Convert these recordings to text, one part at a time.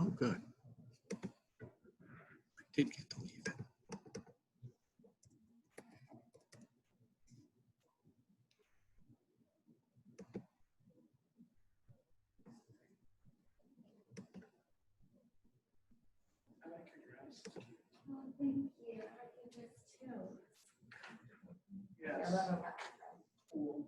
Oh, good. I did get to leave it. Thank you. I think this too. Yes. I love them. Cool.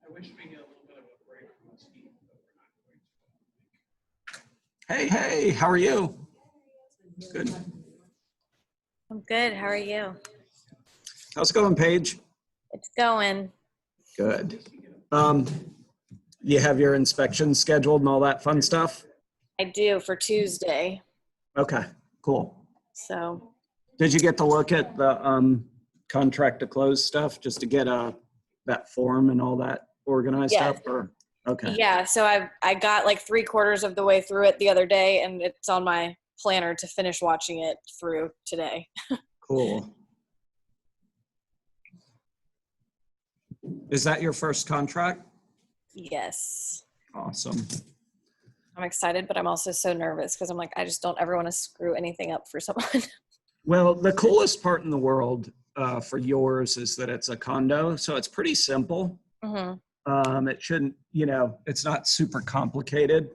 I wish we get a little bit of a break from this heat, but we're not going to. Hey, how are you? Good. I'm good. How are you? How's it going, Paige? It's going. Good. You have your inspection scheduled and all that fun stuff? I do for Tuesday. Okay, cool. So Did you get to look at the contract to close stuff just to get that form and all that organized Yes. up? Or okay. yeah, so I got like 3/4 of the way through it the other day, and it's on my planner to finish watching it through today. Cool. Is that your first contract? Yes. Awesome. I'm excited, but I'm also so nervous because I'm like, I just don't ever want to screw anything up for someone. Well, the coolest part in the world for yours is that it's a condo, so it's pretty simple. Mm-hmm. It shouldn't, it's not super complicated.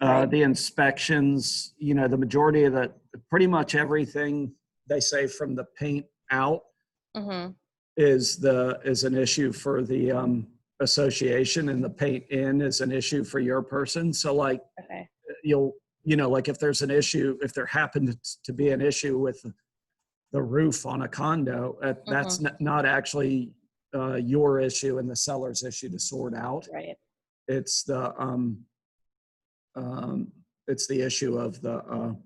Right. The inspections, the majority of pretty much everything they say from the paint out Mm-hmm. is an issue for the association, and the paint in is an issue for your person. So like Okay. like if there's an issue, if there happened to be an issue with the roof on a condo, that's not actually your issue and the seller's issue to sort out. Right. It's the issue of the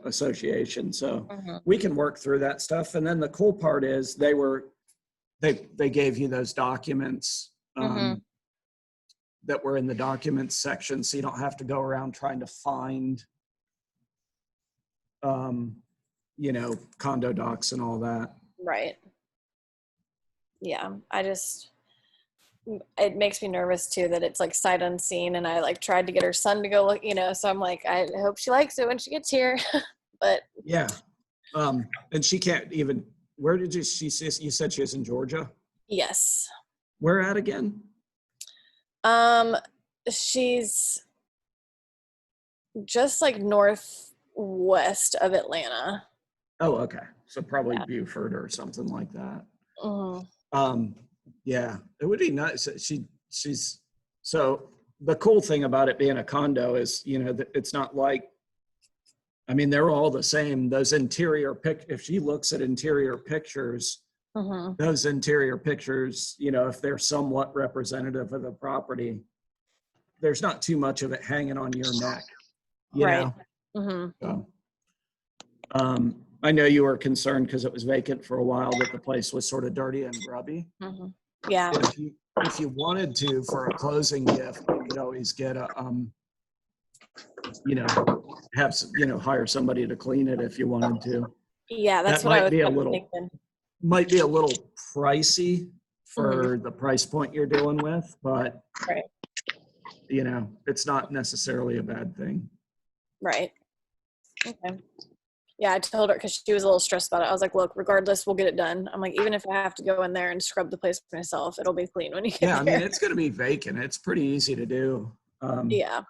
association. So Mm-hmm. we can work through that stuff. And then the cool part is they gave you those documents that were in the documents section, so you don't have to go around trying to find condo docs and all that. Right. Yeah. It makes me nervous too that it's like sight unseen, and I like tried to get her son to go look, so I'm like, I hope she likes it when she gets here. But yeah. And she can't even, where did you said she was in Georgia? yes. Where at again? She's just like northwest of Atlanta. Oh, okay. So probably Yeah. Beaufort or something like that. Mm-hmm. Yeah, it would be nice. She's so the cool thing about it being a condo is, it's not like, they're all the same. Those if she looks at interior pictures, those interior pictures, if they're somewhat representative of the property, there's not too much of it hanging on your neck, Right. So, I know you were concerned because it was vacant for a while that the place was sort of dirty and grubby. Yeah. If you wanted to, for a closing gift, you could always get a, hire somebody to clean it if you wanted to. Yeah, that's That what I might was be kind of thinking. might be a little pricey for the price point you're dealing with, but Right. it's not necessarily a bad thing. Right. Okay. Yeah, I told her because she was a little stressed about it. I was like, look, regardless, we'll get it done. I'm like, even if I have to go in there and scrub the place myself, it'll be clean when you get there. It's going to be vacant. It's pretty easy to do. Yeah.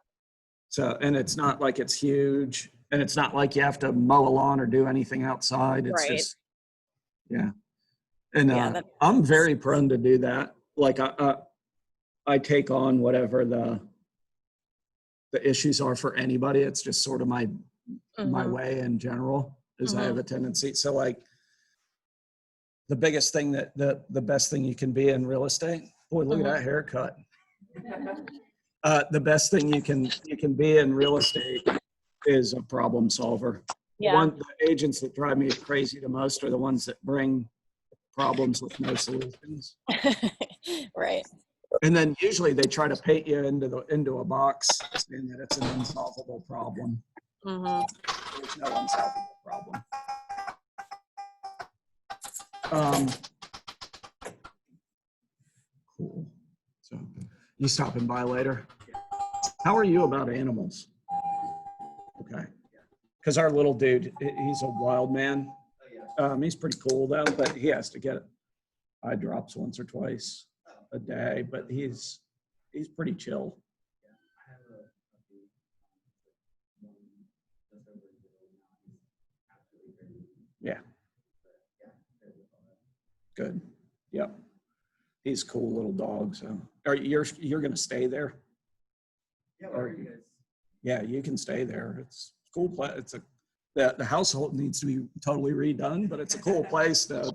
So, and it's not like it's huge, and it's not like you have to mow a lawn or do anything outside. It's Right. just, yeah. And Yeah, I'm very prone to do that. Like I take on whatever the issues are for anybody. It's just sort of my way in general, is I have a tendency. So like the biggest thing the best thing you can be in real estate, boy, look at that haircut. The best thing you can be in real estate is a problem solver. Yeah. The agents that drive me crazy the most are the ones that bring problems with no solutions. Right. And then usually they try to paint you into a box saying that it's an unsolvable problem. There's no unsolvable problem. Cool. So you stopping by later? How are you about animals? Okay. Because our little dude, he's a wild man. He's pretty cool though, but he has to get eye drops once or twice a day, but he's pretty chill. Yeah. Good. Yep. He's a cool little dog. So you're gonna stay there? Yeah, you can stay there. It's cool place. The household needs to be totally redone, but it's a cool place to,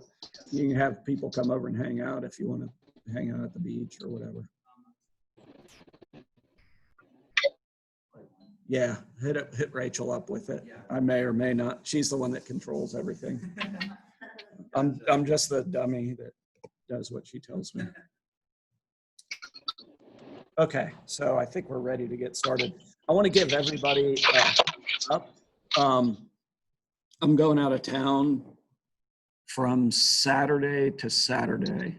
you can have people come over and hang out if you want to hang out at the beach or whatever. Yeah, hit Rachel up with it. I may or may not. She's the one that controls everything. I'm just the dummy that does what she tells me. Okay, so I think we're ready to get started. I want to give everybody up. I'm going out of town from Saturday to Saturday,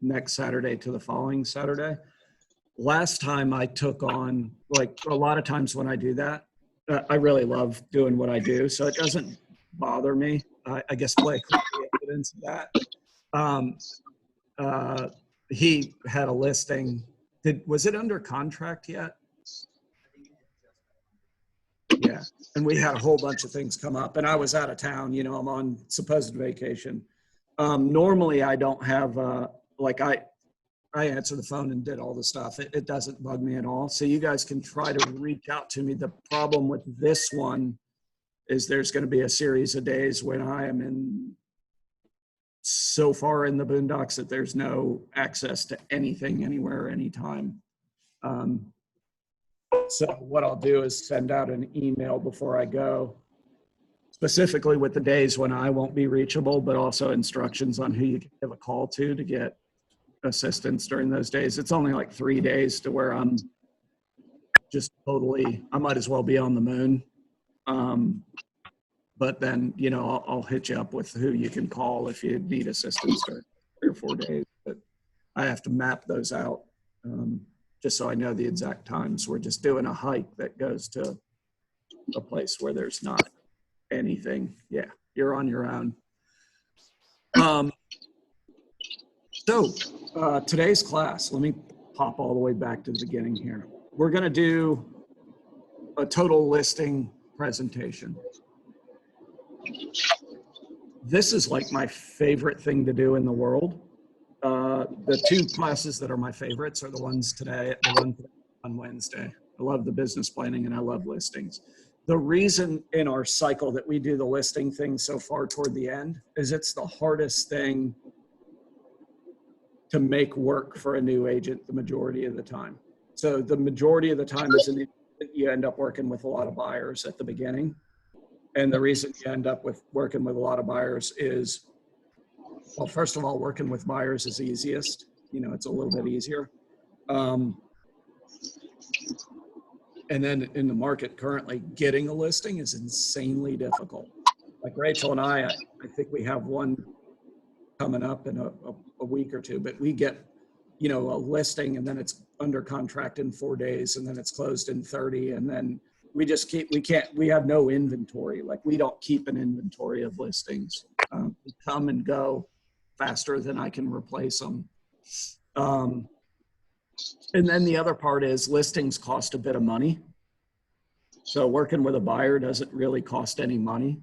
next Saturday to the following Saturday. Last time I took on, like a lot of times when I do that, I really love doing what I do, so it doesn't bother me. I guess Blake would be evidence of that. He had a listing. Was it under contract yet? Yeah, and we had a whole bunch of things come up, and I was out of town. You know, I'm on supposed vacation. Normally, I don't have like I answered the phone and did all the stuff. It doesn't bug me at all. So you guys can try to reach out to me. The problem with this one is there's going to be a series of days when I am in so far in the boondocks that there's no access to anything, anywhere, anytime. So what I'll do is send out an email before I go, specifically with the days when I won't be reachable, but also instructions on who you can give a call to get assistance during those days. It's only like 3 days to where I'm just totally, I might as well be on the moon. But then, you know, I'll hit you up with who you can call if you need assistance for 3 or 4 days. But I have to map those out just so I know the exact times. We're just doing a hike that goes to a place where there's not anything. Yeah, you're on your own. So today's class, let me pop all the way back to the beginning here. We're going to do a total listing presentation. This is like my favorite thing to do in the world. The 2 classes that are my favorites are the ones today, the one on Wednesday. I love the business planning and I love listings. The reason in our cycle that we do the listing thing so far toward the end is it's the hardest thing to make work for a new agent the majority of the time. So the majority of the time is you end up working with a lot of buyers at the beginning. And the reason you end up with working with a lot of buyers is, well, first of all, working with buyers is easiest. You know, it's a little bit easier. And then in the market currently, getting a listing is insanely difficult. Like Rachel and I think we have one coming up in a week or 2, but we get, you know, a listing and then it's under contract in 4 days and then it's closed in 30. And then we just we have no inventory. Like we don't keep an inventory of listings. We come and go faster than I can replace them. And then the other part is listings cost a bit of money. So working with a buyer doesn't really cost any money.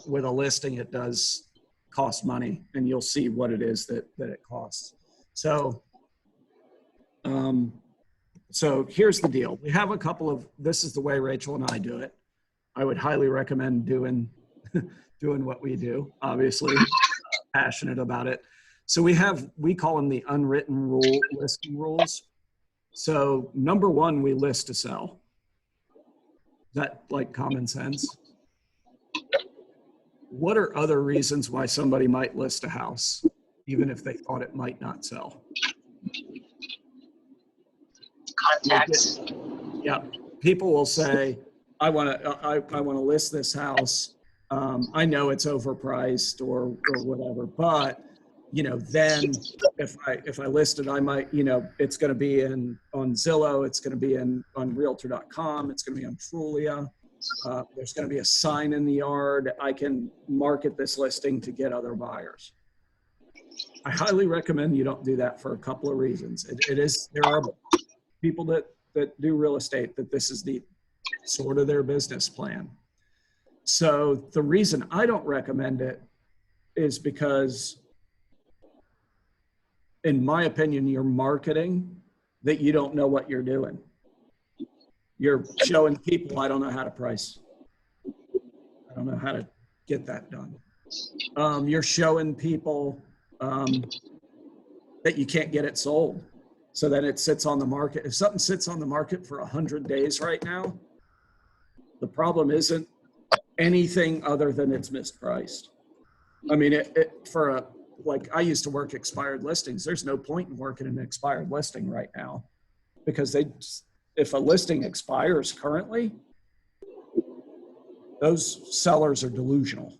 With a listing, it does cost money, and you'll see what it is that it costs. So, so here's the deal. We have a couple of, this is the way Rachel and I do it. I would highly recommend doing what we do, obviously passionate about it. So we call them the unwritten listing rules. So number 1, we list to sell. Is that like common sense? What are other reasons why somebody might list a house, even if they thought it might not sell? Context. Yeah, people will say, I want to list this house. I know it's overpriced or whatever, but then if I listed, I might, it's going to be on Zillow, it's going to be on realtor.com, it's going to be on Trulia. There's going to be a sign in the yard. I can market this listing to get other buyers. I highly recommend you don't do that for a couple of reasons. There are people that do real estate that this is the sort of their business plan. So the reason I don't recommend it is because, in my opinion, you're marketing that you don't know what you're doing. You're showing people, I don't know how to price. I don't know how to get that done. You're showing people that you can't get it sold. So then it sits on the market. If something sits on the market for 100 days right now, the problem isn't anything other than it's mispriced. I mean, I used to work expired listings. There's no point in working an expired listing right now because if a listing expires currently, those sellers are delusional.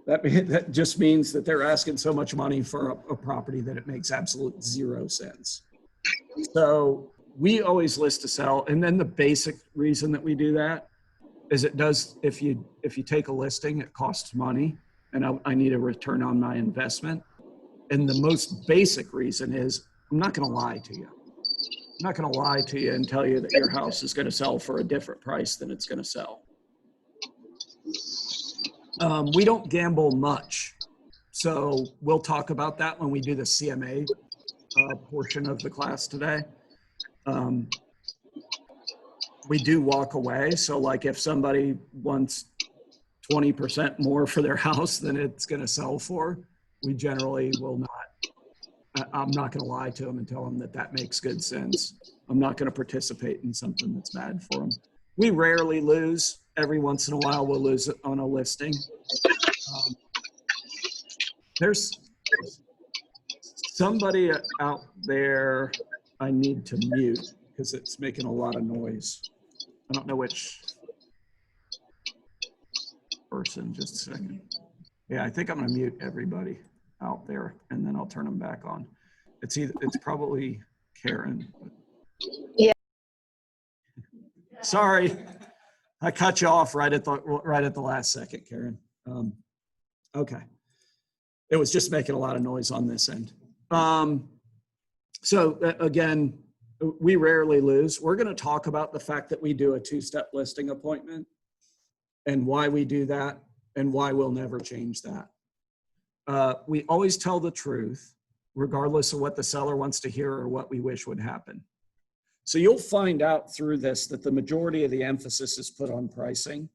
That just means that they're asking so much money for a property that it makes absolute zero sense. So we always list to sell. And then the basic reason that we do that is if you take a listing, it costs money and I need a return on my investment. And the most basic reason is I'm not going to lie to you. I'm not going to lie to you and tell you that your house is going to sell for a different price than it's going to sell. We don't gamble much. So we'll talk about that when we do the CMA portion of the class today. We do walk away. So like if somebody wants 20% more for their house than it's going to sell for, we generally will not. I'm not going to lie to them and tell them that makes good sense. I'm not going to participate in something that's bad for them. We rarely lose. Every once in a while, we'll lose it on a listing. There's somebody out there I need to mute because it's making a lot of noise. I don't know which person. Just a second. Yeah, I think I'm going to mute everybody out there and then I'll turn them back on. It's probably Karen. Yeah. Sorry, I cut you off right at the last second, Karen. Okay, it was just making a lot of noise on this end. So again, we rarely lose. We're going to talk about the fact that we do a two-step listing appointment and why we do that and why we'll never change that. We always tell the truth, regardless of what the seller wants to hear or what we wish would happen. So you'll find out through this that the majority of the emphasis is put on pricing.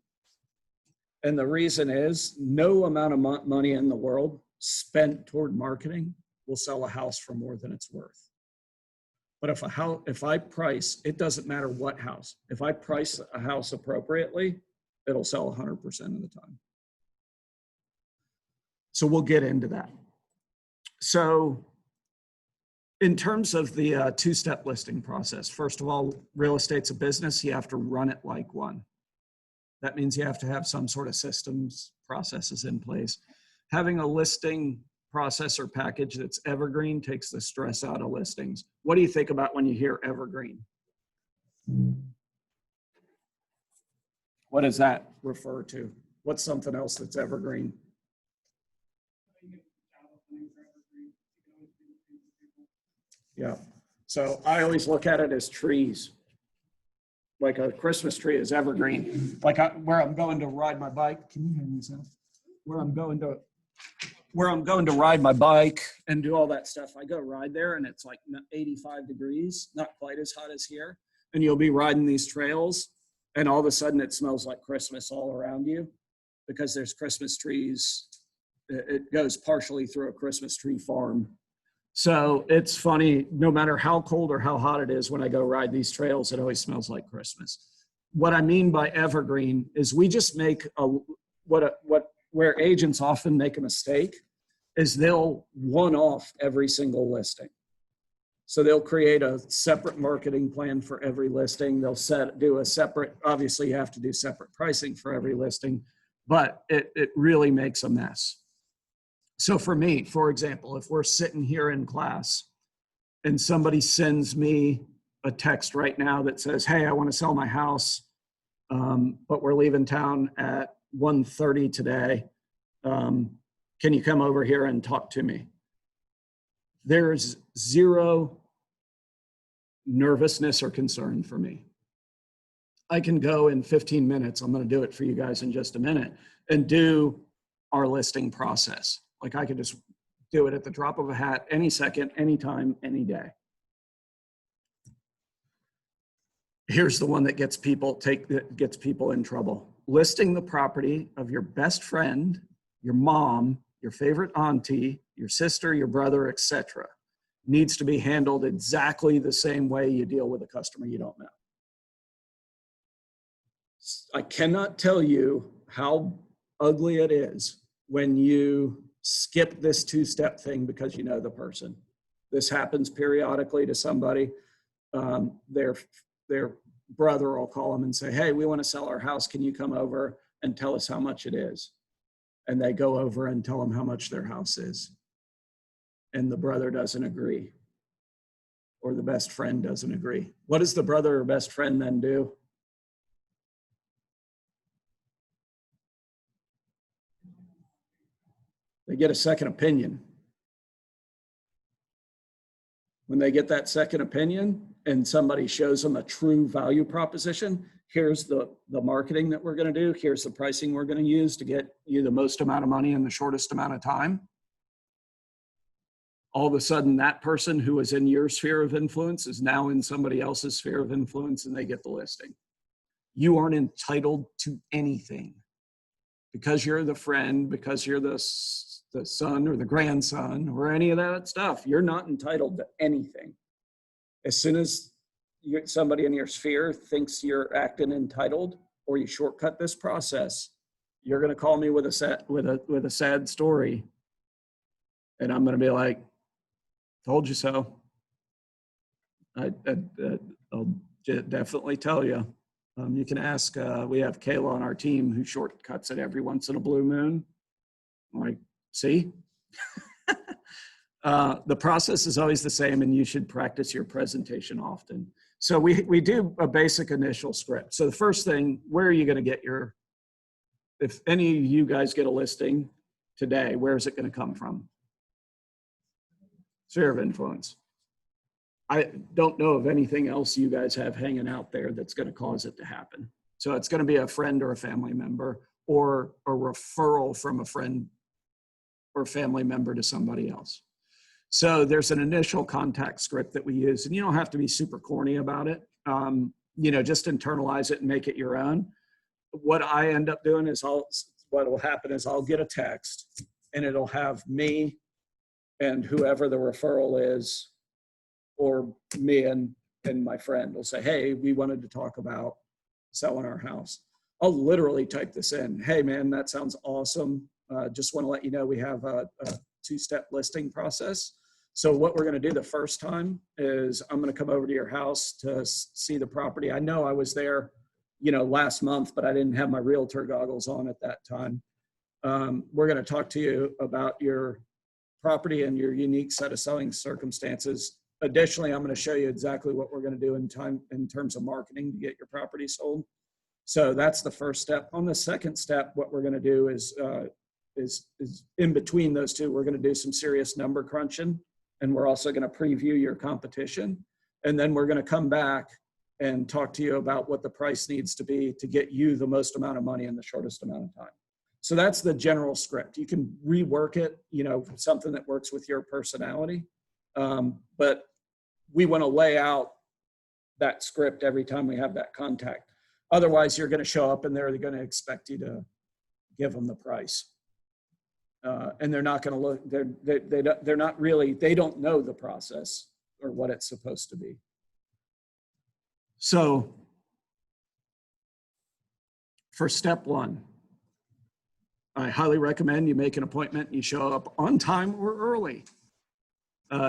And the reason is no amount of money in the world spent toward marketing will sell a house for more than it's worth. But if I price, it doesn't matter what house. If I price a house appropriately, it'll sell 100% of the time. So we'll get into that. So in terms of the two-step listing process, first of all, real estate's a business. You have to run it like one. That means you have to have some sort of systems, processes in place. Having a listing process or package that's evergreen takes the stress out of listings. What do you think about when you hear evergreen? What does that refer to? What's something else that's evergreen? Yeah. So I always look at it as trees. Like a Christmas tree is evergreen. Like where I'm going to ride my bike. Can you hear me, Sam? Where I'm going to ride my bike and do all that stuff. I go ride there and it's like 85 degrees, not quite as hot as here. And you'll be riding these trails and all of a sudden it smells like Christmas all around you because there's Christmas trees. It goes partially through a Christmas tree farm. So it's funny, no matter how cold or how hot it is, when I go ride these trails, it always smells like Christmas. What I mean by evergreen is we just make where agents often make a mistake is they'll one-off every single listing. So they'll create a separate marketing plan for every listing. They'll do a separate, obviously you have to do separate pricing for every listing, but it really makes a mess. So for me, for example, if we're sitting here in class and somebody sends me a text right now that says, hey, I want to sell my house, but we're leaving town at 1:30 today. Can you come over here and talk to me? There's zero nervousness or concern for me. I can go in 15 minutes. I'm going to do it for you guys in just a minute and do our listing process. Like I could just do it at the drop of a hat, any second, anytime, any day. Here's the one that gets people in trouble. Listing the property of your best friend, your mom, your favorite auntie, your sister, your brother, etc. needs to be handled exactly the same way you deal with a customer you don't know. I cannot tell you how ugly it is when you skip this two-step thing because you know the person. This happens periodically to somebody. Their brother will call them and say, hey, we want to sell our house. Can you come over and tell us how much it is? And they go over and tell them how much their house is. And the brother doesn't agree. Or the best friend doesn't agree. What does the brother or best friend then do? They get a second opinion. When they get that second opinion and somebody shows them a true value proposition, here's the marketing that we're going to do. Here's the pricing we're going to use to get you the most amount of money in the shortest amount of time. All of a sudden, that person who was in your sphere of influence is now in somebody else's sphere of influence and they get the listing. You aren't entitled to anything because you're the friend, because you're the son or the grandson or any of that stuff. You're not entitled to anything. As soon as somebody in your sphere thinks you're acting entitled or you shortcut this process, you're going to call me with a sad story. And I'm going to be like, told you so. I'll definitely tell you. You can ask, we have Kayla on our team who shortcuts it every once in a blue moon. I'm like, see? The process is always the same and you should practice your presentation often. So we do a basic initial script. So the first thing, where are you going to get if any of you guys get a listing today, where is it going to come from? Sphere of influence. I don't know of anything else you guys have hanging out there that's going to cause it to happen. So it's going to be a friend or a family member or a referral from a friend or family member to somebody else. So there's an initial contact script that we use, and you don't have to be super corny about it. Just internalize it and make it your own. What I end up doing is what will happen is I'll get a text and it'll have me and whoever the referral is, or me and my friend will say, hey, we wanted to talk about selling our house. I'll literally type this in. Hey man, that sounds awesome. Just want to let you know we have a two-step listing process. So what we're going to do the first time is I'm going to come over to your house to see the property. I know I was there, last month, but I didn't have my realtor goggles on at that time. We're going to talk to you about your property and your unique set of selling circumstances. Additionally, I'm going to show you exactly what we're going to do in terms of marketing to get your property sold. So that's the first step. On the second step, what we're going to do is in between those two, we're going to do some serious number crunching, and we're also going to preview your competition. And then we're going to come back and talk to you about what the price needs to be to get you the most amount of money in the shortest amount of time. So that's the general script. You can rework it, something that works with your personality. But we want to lay out that script every time we have that contact. Otherwise, you're going to show up and they're going to expect you to give them the price. And they're not going to look, they don't know the process or what it's supposed to be. So for step one, I highly recommend you make an appointment, you show up on time or early.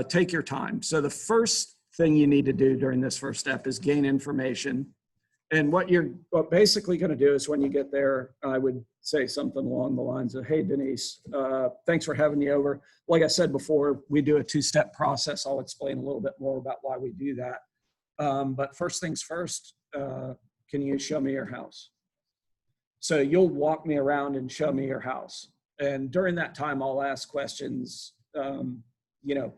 Take your time. So the first thing you need to do during this first step is gain information And what you're basically going to do is when you get there, I would say something along the lines of, hey, Denise, thanks for having me over. Like I said before, we do a two-step process. I'll explain a little bit more about why we do that. But first things first, can you show me your house? So you'll walk me around and show me your house. And during that time, I'll ask questions, you know,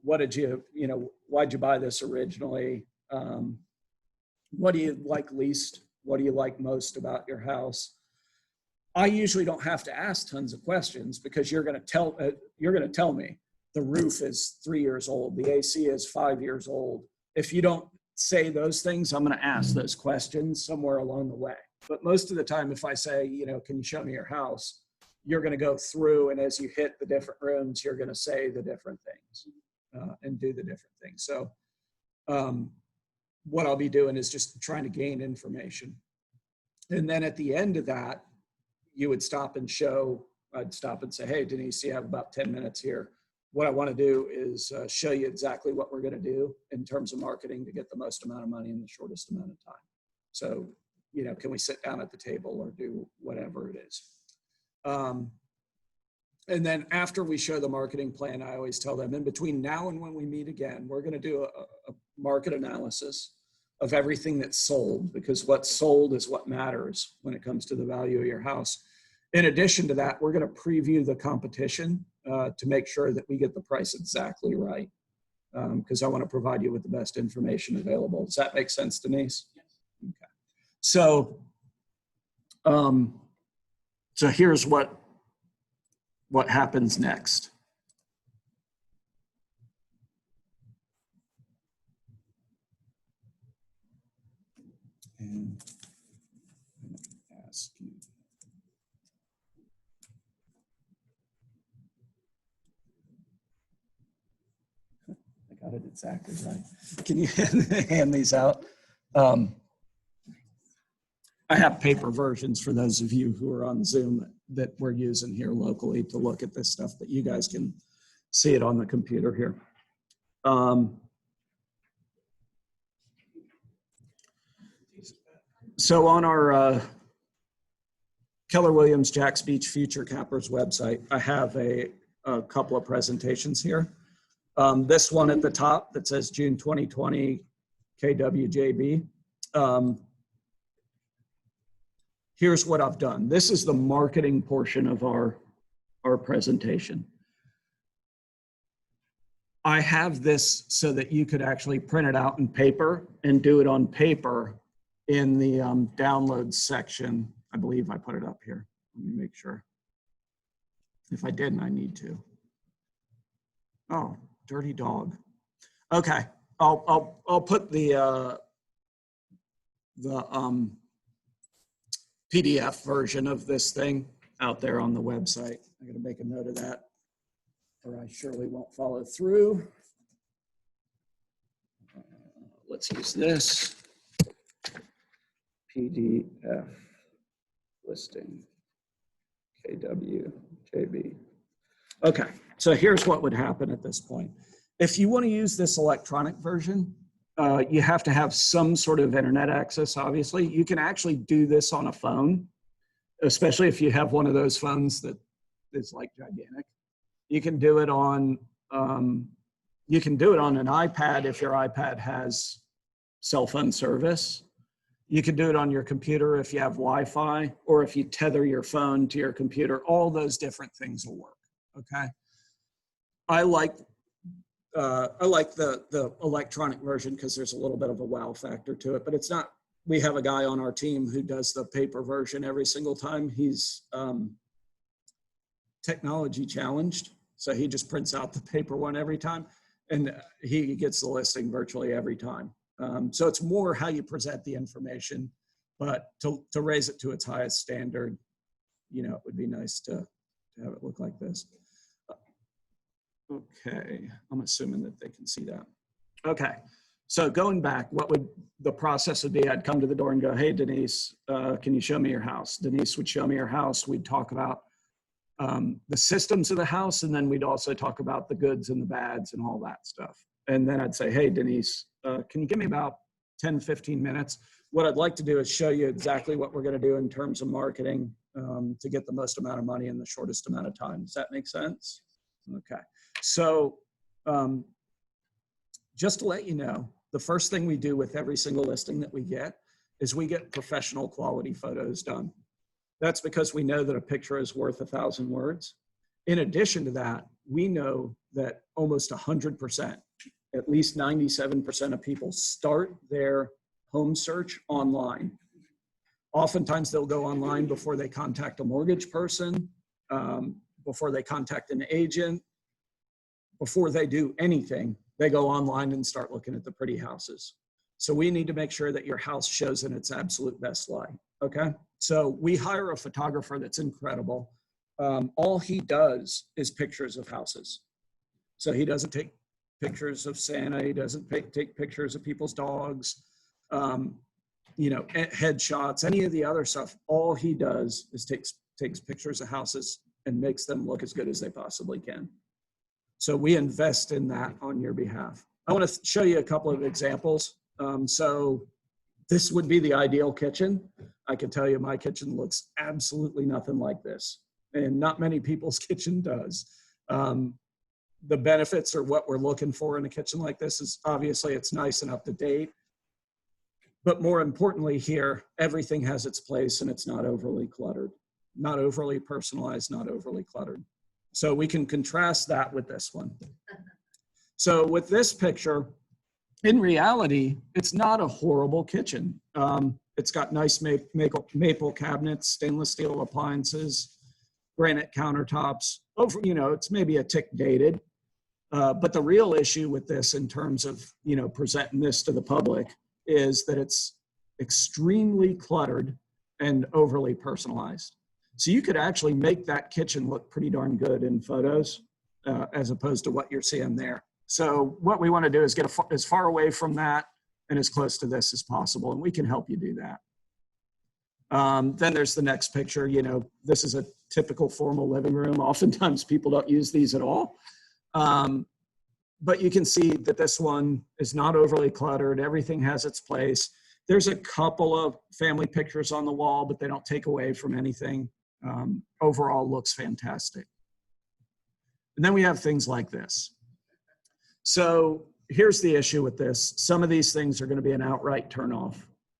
what did you, you know, why'd you buy this originally? What do you like least? What do you like most about your house? I usually don't have to ask tons of questions because you're going to tell me the roof is 3 years old, the AC is 5 years old. If you don't say those things, I'm going to ask those questions somewhere along the way. But most of the time, if I say, you know, can you show me your house? You're going to go through, and as you hit the different rooms, you're going to say the different things and do the different things. So what I'll be doing is just trying to gain information. And then at the end of that, you would stop and show, I'd stop and say, hey, Denise, you have about 10 minutes here. What I want to do is show you exactly what we're going to do in terms of marketing to get the most amount of money in the shortest amount of time. So, you know, can we sit down at the table or do whatever it is? And then after we show the marketing plan, I always tell them in between now and when we meet again, we're going to do a market analysis of everything that's sold, because what's sold is what matters when it comes to the value of your house. In addition to that, we're going to preview the competition to make sure that we get the price exactly right, because I want to provide you with the best information available. Does that make sense, Denise? Yes. Okay. So, so here's what happens next. And I'm going to ask you. I got it exactly right. Can you hand these out? I have paper versions for those of you who are on Zoom that we're using here locally to look at this stuff, but you guys can see it on the computer here. So on our Keller Williams Jack's Beach Future Cappers website, I have a couple of presentations here. This one at the top that says June 2020 KWJB. Here's what I've done. This is the marketing portion of our presentation. I have this so that you could actually print it out in paper and do it on paper in the downloads section. I believe I put it up here. Let me make sure. If I didn't, I need to. Oh, dirty dog. Okay, I'll put the PDF version of this thing out there on the website. I'm going to make a note of that, or I surely won't follow through. Let's use this PDF listing KWJB. Okay, so here's what would happen at this point. If you want to use this electronic version, you have to have some sort of internet access, obviously. You can actually do this on a phone, especially if you have one of those phones that is like gigantic. You can do it on an iPad if your iPad has cell phone service. You can do it on your computer if you have Wi-Fi, or if you tether your phone to your computer. All those different things will work, okay? I like the electronic version because there's a little bit of a wow factor to it, but it's not. We have a guy on our team who does the paper version every single time. He's technology challenged, so he just prints out the paper one every time, and he gets the listing virtually every time. So it's more how you present the information, but to raise it to its highest standard, you know, it would be nice to have it look like this. Okay, I'm assuming that they can see that. Okay, so going back, what would the process would be? I'd come to the door and go, hey, Denise, can you show me your house? Denise would show me her house. We'd talk about the systems of the house, and then we'd also talk about the goods and the bads and all that stuff. And then I'd say, hey, Denise, can you give me about 10, 15 minutes. What I'd like to do is show you exactly what we're going to do in terms of marketing to get the most amount of money in the shortest amount of time. Does that make sense? Okay. So just to let you know, the first thing we do with every single listing that we get is we get professional quality photos done. That's because we know that a picture is worth 1,000 words. In addition to that, we know that almost 100%, at least 97% of people start their home search online. Oftentimes they'll go online before they contact a mortgage person, before they contact an agent, before they do anything, they go online and start looking at the pretty houses. So we need to make sure that your house shows in its absolute best light, okay? So we hire a photographer that's incredible. All he does is pictures of houses. So he doesn't take pictures of Santa, he doesn't take pictures of people's dogs, you know, headshots, any of the other stuff. All he does is takes pictures of houses and makes them look as good as they possibly can. So we invest in that on your behalf. I want to show you a couple of examples. So this would be the ideal kitchen. I can tell you my kitchen looks absolutely nothing like this, and not many people's kitchen does. The benefits or what we're looking for in a kitchen like this is obviously it's nice and up to date. But more importantly here, everything has its place and it's not overly cluttered, not overly personalized, not overly cluttered. So we can contrast that with this one. So with this picture, in reality, it's not a horrible kitchen. It's got nice maple cabinets, stainless steel appliances, granite countertops. You know, it's maybe a tick dated. But the real issue with this in terms of, you know, presenting this to the public is that it's extremely cluttered and overly personalized. So you could actually make that kitchen look pretty darn good in photos as opposed to what you're seeing there. So what we want to do is get as far away from that and as close to this as possible, and we can help you do that. Then there's the next picture. You know, this is a typical formal living room. Oftentimes people don't use these at all. But you can see that this one is not overly cluttered. Everything has its place. There's a couple of family pictures on the wall, but they don't take away from anything. Overall looks fantastic. And then we have things like this. So here's the issue with this. Some of these things are going to be an outright turnoff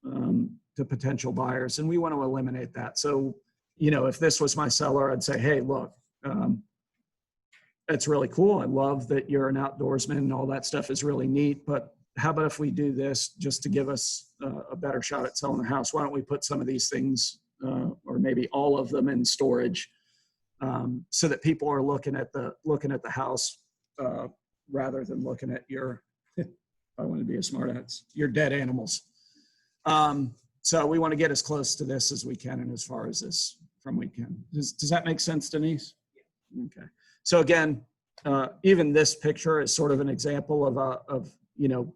to potential buyers, and we want to eliminate that. So, you know, if this was my seller, I'd say, hey, look, that's really cool. I love that you're an outdoorsman and all that stuff is really neat, but how about if we do this just to give us a better shot at selling the house? Why don't we put some of these things or maybe all of them in storage so that people are looking at the house rather than looking at your, I want to be a smart ass, your dead animals. So we want to get as close to this as we can and as far as this from we can. Does that make sense, Denise? Okay. So again, even this picture is sort of an example of you know,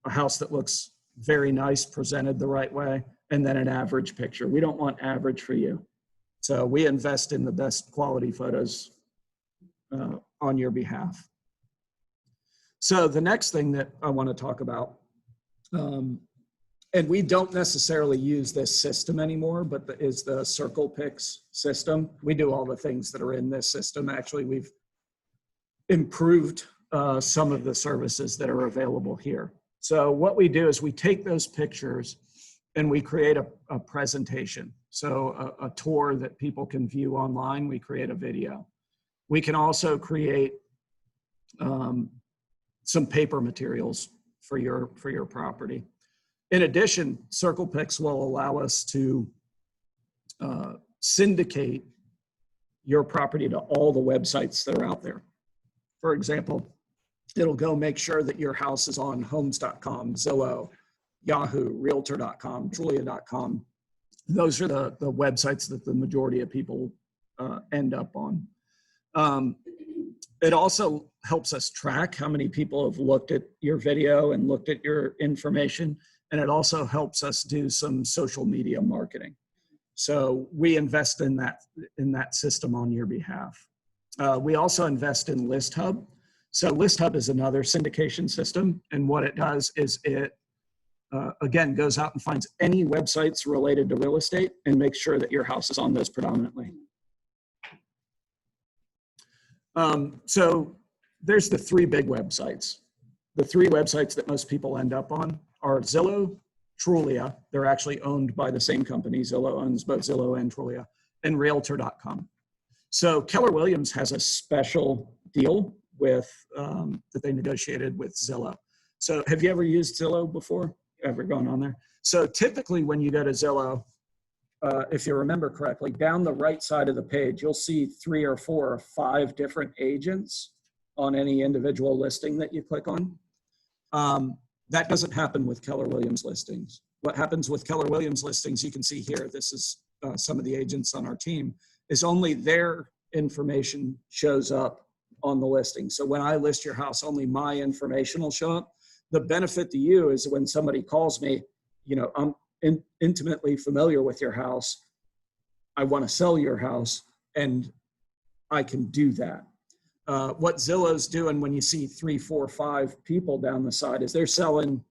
a house that looks very nice, presented the right way, and then an average picture. We don't want average for you. So we invest in the best quality photos on your behalf. So the next thing that I want to talk about, and we don't necessarily use this system anymore, but is the Circle Pix system. We do all the things that are in this system. Actually, we've improved some of the services that are available here. So what we do is we take those pictures and we create a presentation. So a tour that people can view online, we create a video. We can also create some paper materials for your property. In addition, Circle Pix will allow us to syndicate your property to all the websites that are out there. For example, it'll go make sure that your house is on homes.com, Zillow, Yahoo, Realtor.com, Julia.com. Those are the websites that the majority of people end up on. It also helps us track how many people have looked at your video and looked at your information. And it also helps us do some social media marketing. So we invest in that system on your behalf. We also invest in ListHub. So ListHub is another syndication system. And what it does is it again, goes out and finds any websites related to real estate and makes sure that your house is on those predominantly. So there's the three big websites. The three websites that most people end up on are Zillow, Trulia. They're actually owned by the same company. Zillow owns both Zillow and Trulia, and Realtor.com. So Keller Williams has a special deal with that they negotiated with Zillow. So have you ever used Zillow before? Ever gone on there? So typically when you go to Zillow, if you remember correctly, down the right side of the page, you'll see 3 or 4 or 5 different agents on any individual listing that you click on. That doesn't happen with Keller Williams listings. What happens with Keller Williams listings, you can see here, this is some of the agents on our team, is only their information shows up on the listing. So when I list your house, only my information will show up. The benefit to you is when somebody calls me, you know, I'm intimately familiar with your house. I want to sell your house, and I can do that. What Zillow's doing when you see 3, 4, 5 people down the side is they're selling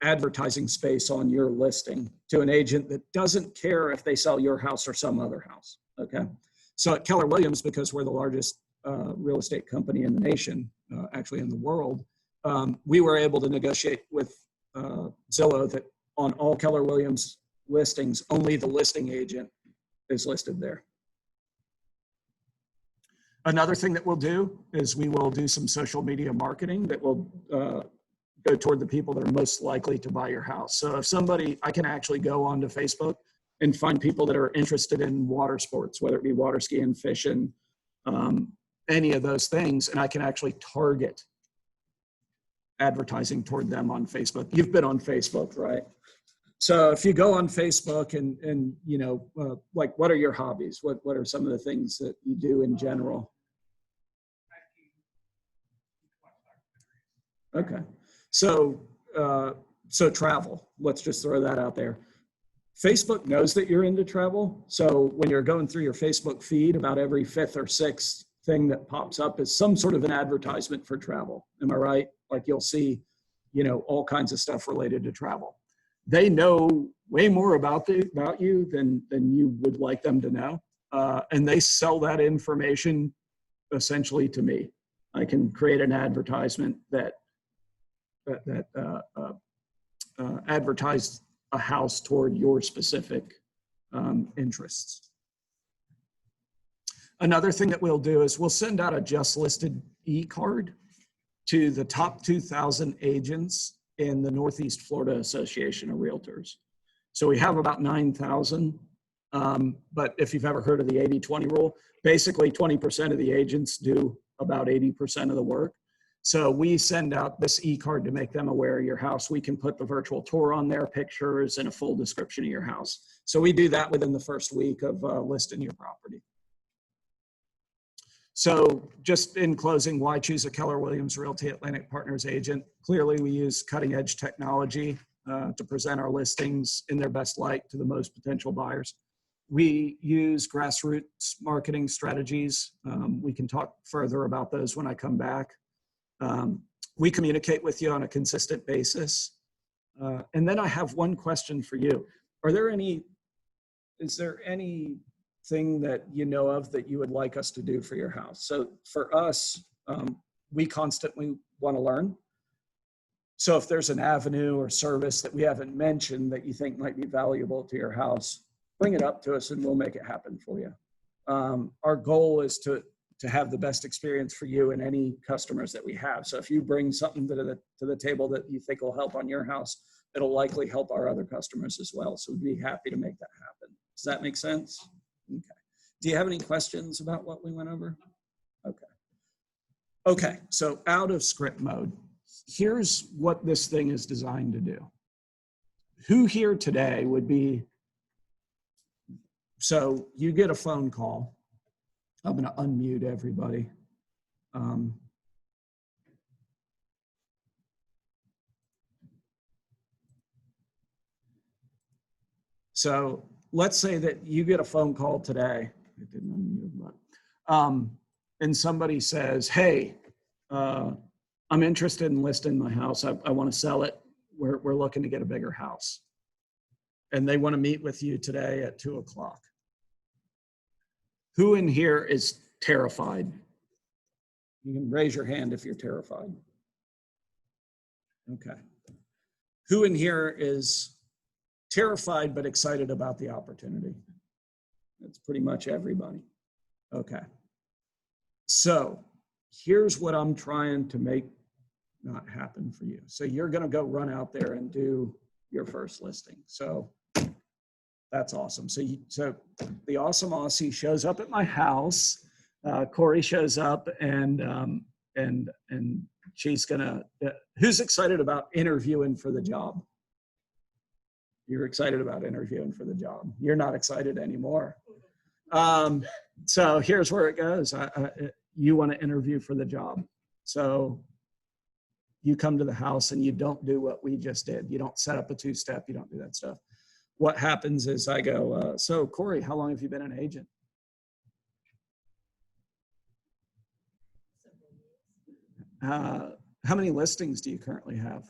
advertising space on your listing to an agent that doesn't care if they sell your house or some other house. Okay. So at Keller Williams, because we're the largest real estate company in the nation, actually in the world, we were able to negotiate with Zillow that on all Keller Williams listings, only the listing agent is listed there. Another thing that we'll do is we will do some social media marketing that will go toward the people that are most likely to buy your house. So if somebody, I can actually go onto Facebook and find people that are interested in water sports, whether it be water skiing, fishing, any of those things, and I can actually target advertising toward them on Facebook. You've been on Facebook, right? So if you go on Facebook and you know, like, what are your hobbies? What are some of the things that you do in general? Okay. So, so travel, let's just throw that out there. Facebook knows that you're into travel. So when you're going through your Facebook feed, about every 5th or 6th thing that pops up is some sort of an advertisement for travel. Am I right? Like you'll see, you know, all kinds of stuff related to travel. They know way more about you than you would like them to know. And they sell that information essentially to me. I can create an advertisement that advertise a house toward your specific interests. Another thing that we'll do is we'll send out a just listed e-card to the top 2,000 agents in the Northeast Florida Association of Realtors. So we have about 9,000, but if you've ever heard of the 80-20 rule, basically 20% of the agents do about 80% of the work. So we send out this e-card to make them aware of your house. We can put the virtual tour on their pictures and a full description of your house. So we do that within the first week of listing your property. So just in closing, why choose a Keller Williams Realty Atlantic Partners agent? Clearly, we use cutting edge technology to present our listings in their best light to the most potential buyers. We use grassroots marketing strategies. We can talk further about those when I come back. We communicate with you on a consistent basis. And then I have one question for you. Is there anything that you know of that you would like us to do for your house? So for us, we constantly want to learn. So if there's an avenue or service that we haven't mentioned that you think might be valuable to your house, bring it up to us and we'll make it happen for you. Our goal is to have the best experience for you and any customers that we have. So if you bring something to the table that you think will help on your house, it'll likely help our other customers as well. So we'd be happy to make that happen. Does that make sense? Okay. Do you have any questions about what we went over? Okay. Okay, so out of script mode, here's what this thing is designed to do. Who here today would be, so you get a phone call. I'm going to unmute everybody. So let's say that you get a phone call today. I didn't unmute, but, and somebody says, hey, I'm interested in listing my house. I want to sell it. we're looking to get a bigger house. And they want to meet with you today at 2:00. Who in here is terrified? You can raise your hand if you're terrified. Okay. Who in here is terrified but excited about the opportunity? That's pretty much everybody. Okay. So here's what I'm trying to make not happen for you. So you're going to go run out there and do your first listing. So that's awesome. So the awesome Aussie shows up at my house. Corey shows up and she's gonna, who's excited about interviewing for the job? You're excited about interviewing for the job. You're not excited anymore. So here's where it goes. You want to interview for the job. So you come to the house and you don't do what we just did. You don't set up a two-step. You don't do that stuff. What happens is I go, so Corey, how long have you been an agent? How many listings do you currently have?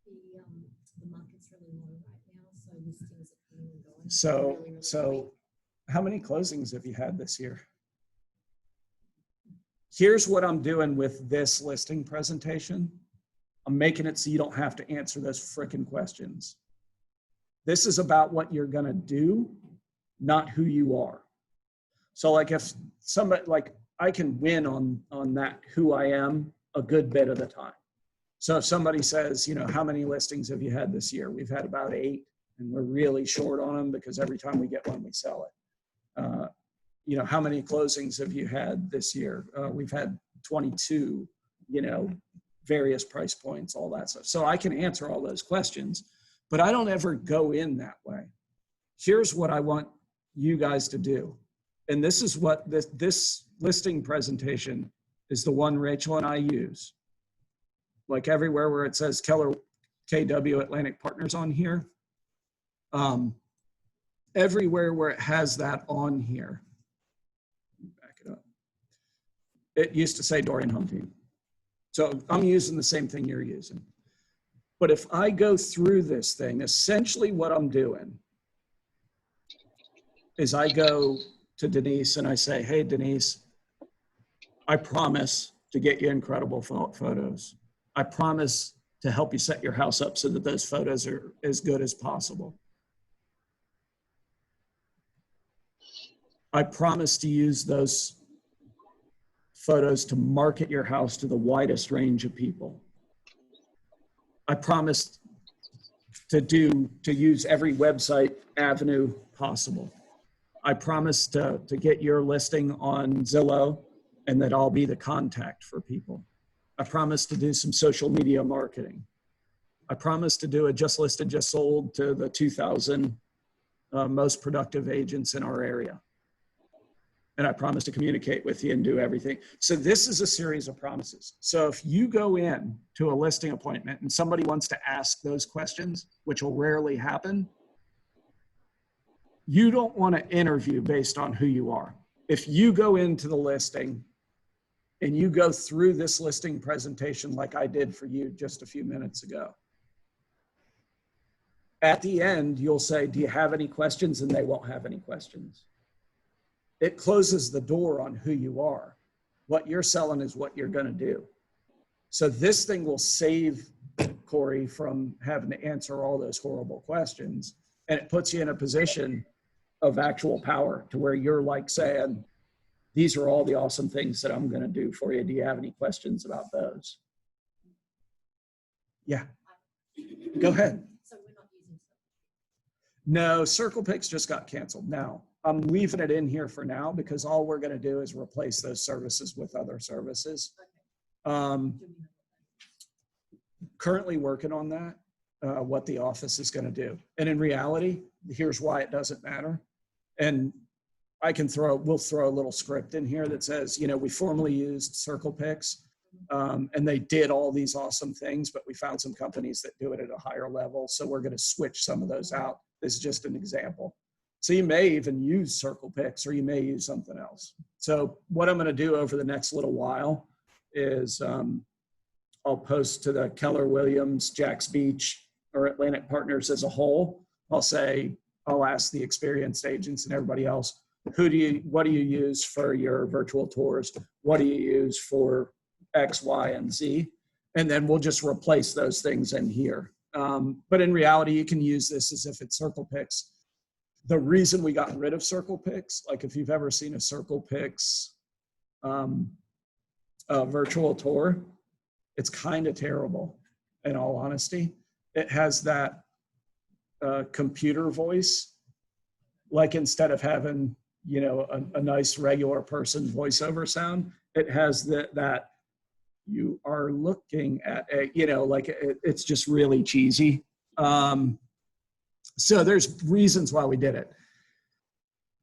The market's really low right now, so listings are coming and going. So how many closings have you had this year? Here's what I'm doing with this listing presentation. I'm making it so you don't have to answer those frickin' questions. This is about what you're gonna do, not who you are. So like if somebody, like I can win on that who I am a good bit of the time. So if somebody says, you know, how many listings have you had this year? We've had about 8 and we're really short on them because every time we get one, we sell it. You know, how many closings have you had this year? We've had 22, you know, various price points, all that stuff. So I can answer all those questions, but I don't ever go in that way. Here's what I want you guys to do. And this is what this listing presentation is, the one Rachel and I use. Like everywhere where it says Keller KW Atlantic Partners on here, everywhere where it has that on here, back it up, it used to say Dorian Home Team. So I'm using the same thing you're using. But if I go through this thing, essentially what I'm doing is I go to Denise and I say, hey, Denise, I promise to get you incredible photos. I promise to help you set your house up so that those photos are as good as possible. I promise to use those photos to market your house to the widest range of people. I promise to use every website avenue possible. I promise to get your listing on Zillow and that I'll be the contact for people. I promise to do some social media marketing. I promise to do a just listed, just sold to the 2,000 most productive agents in our area. And I promise to communicate with you and do everything. So this is a series of promises. So if you go in to a listing appointment and somebody wants to ask those questions, which will rarely happen, you don't want to interview based on who you are. If you go into the listing and you go through this listing presentation like I did for you just a few minutes ago, at the end, you'll say, do you have any questions? And they won't have any questions. It closes the door on who you are. What you're selling is what you're going to do. So this thing will save Corey from having to answer all those horrible questions. And it puts you in a position of actual power to where you're like saying, these are all the awesome things that I'm going to do for you. Do you have any questions about those? Yeah, go ahead. So we're not using No, Circle Picks just got canceled. Now, I'm leaving it in here for now because all we're going to do is replace those services with other services. Currently working on that, what the office is going to do. And in reality, here's why it doesn't matter. And we'll throw a little script in here that says, you know, we formerly used Circle Picks and they did all these awesome things, but we found some companies that do it at a higher level. So we're going to switch some of those out. This is just an example. So you may even use Circle Picks or you may use something else. So what I'm going to do over the next little while is I'll post to the Keller Williams, Jack's Beach, or Atlantic Partners as a whole. I'll ask the experienced agents and everybody else, what do you use for your virtual tours? What do you use for X, Y, and Z? And then we'll just replace those things in here. But in reality, you can use this as if it's CirclePix. The reason we got rid of CirclePix, like if you've ever seen a CirclePix virtual tour, it's kind of terrible, in all honesty. It has that computer voice, like instead of having, you know, a nice regular person voiceover sound, it has that you are looking at a, you know, like it's just really cheesy. So there's reasons why we did it.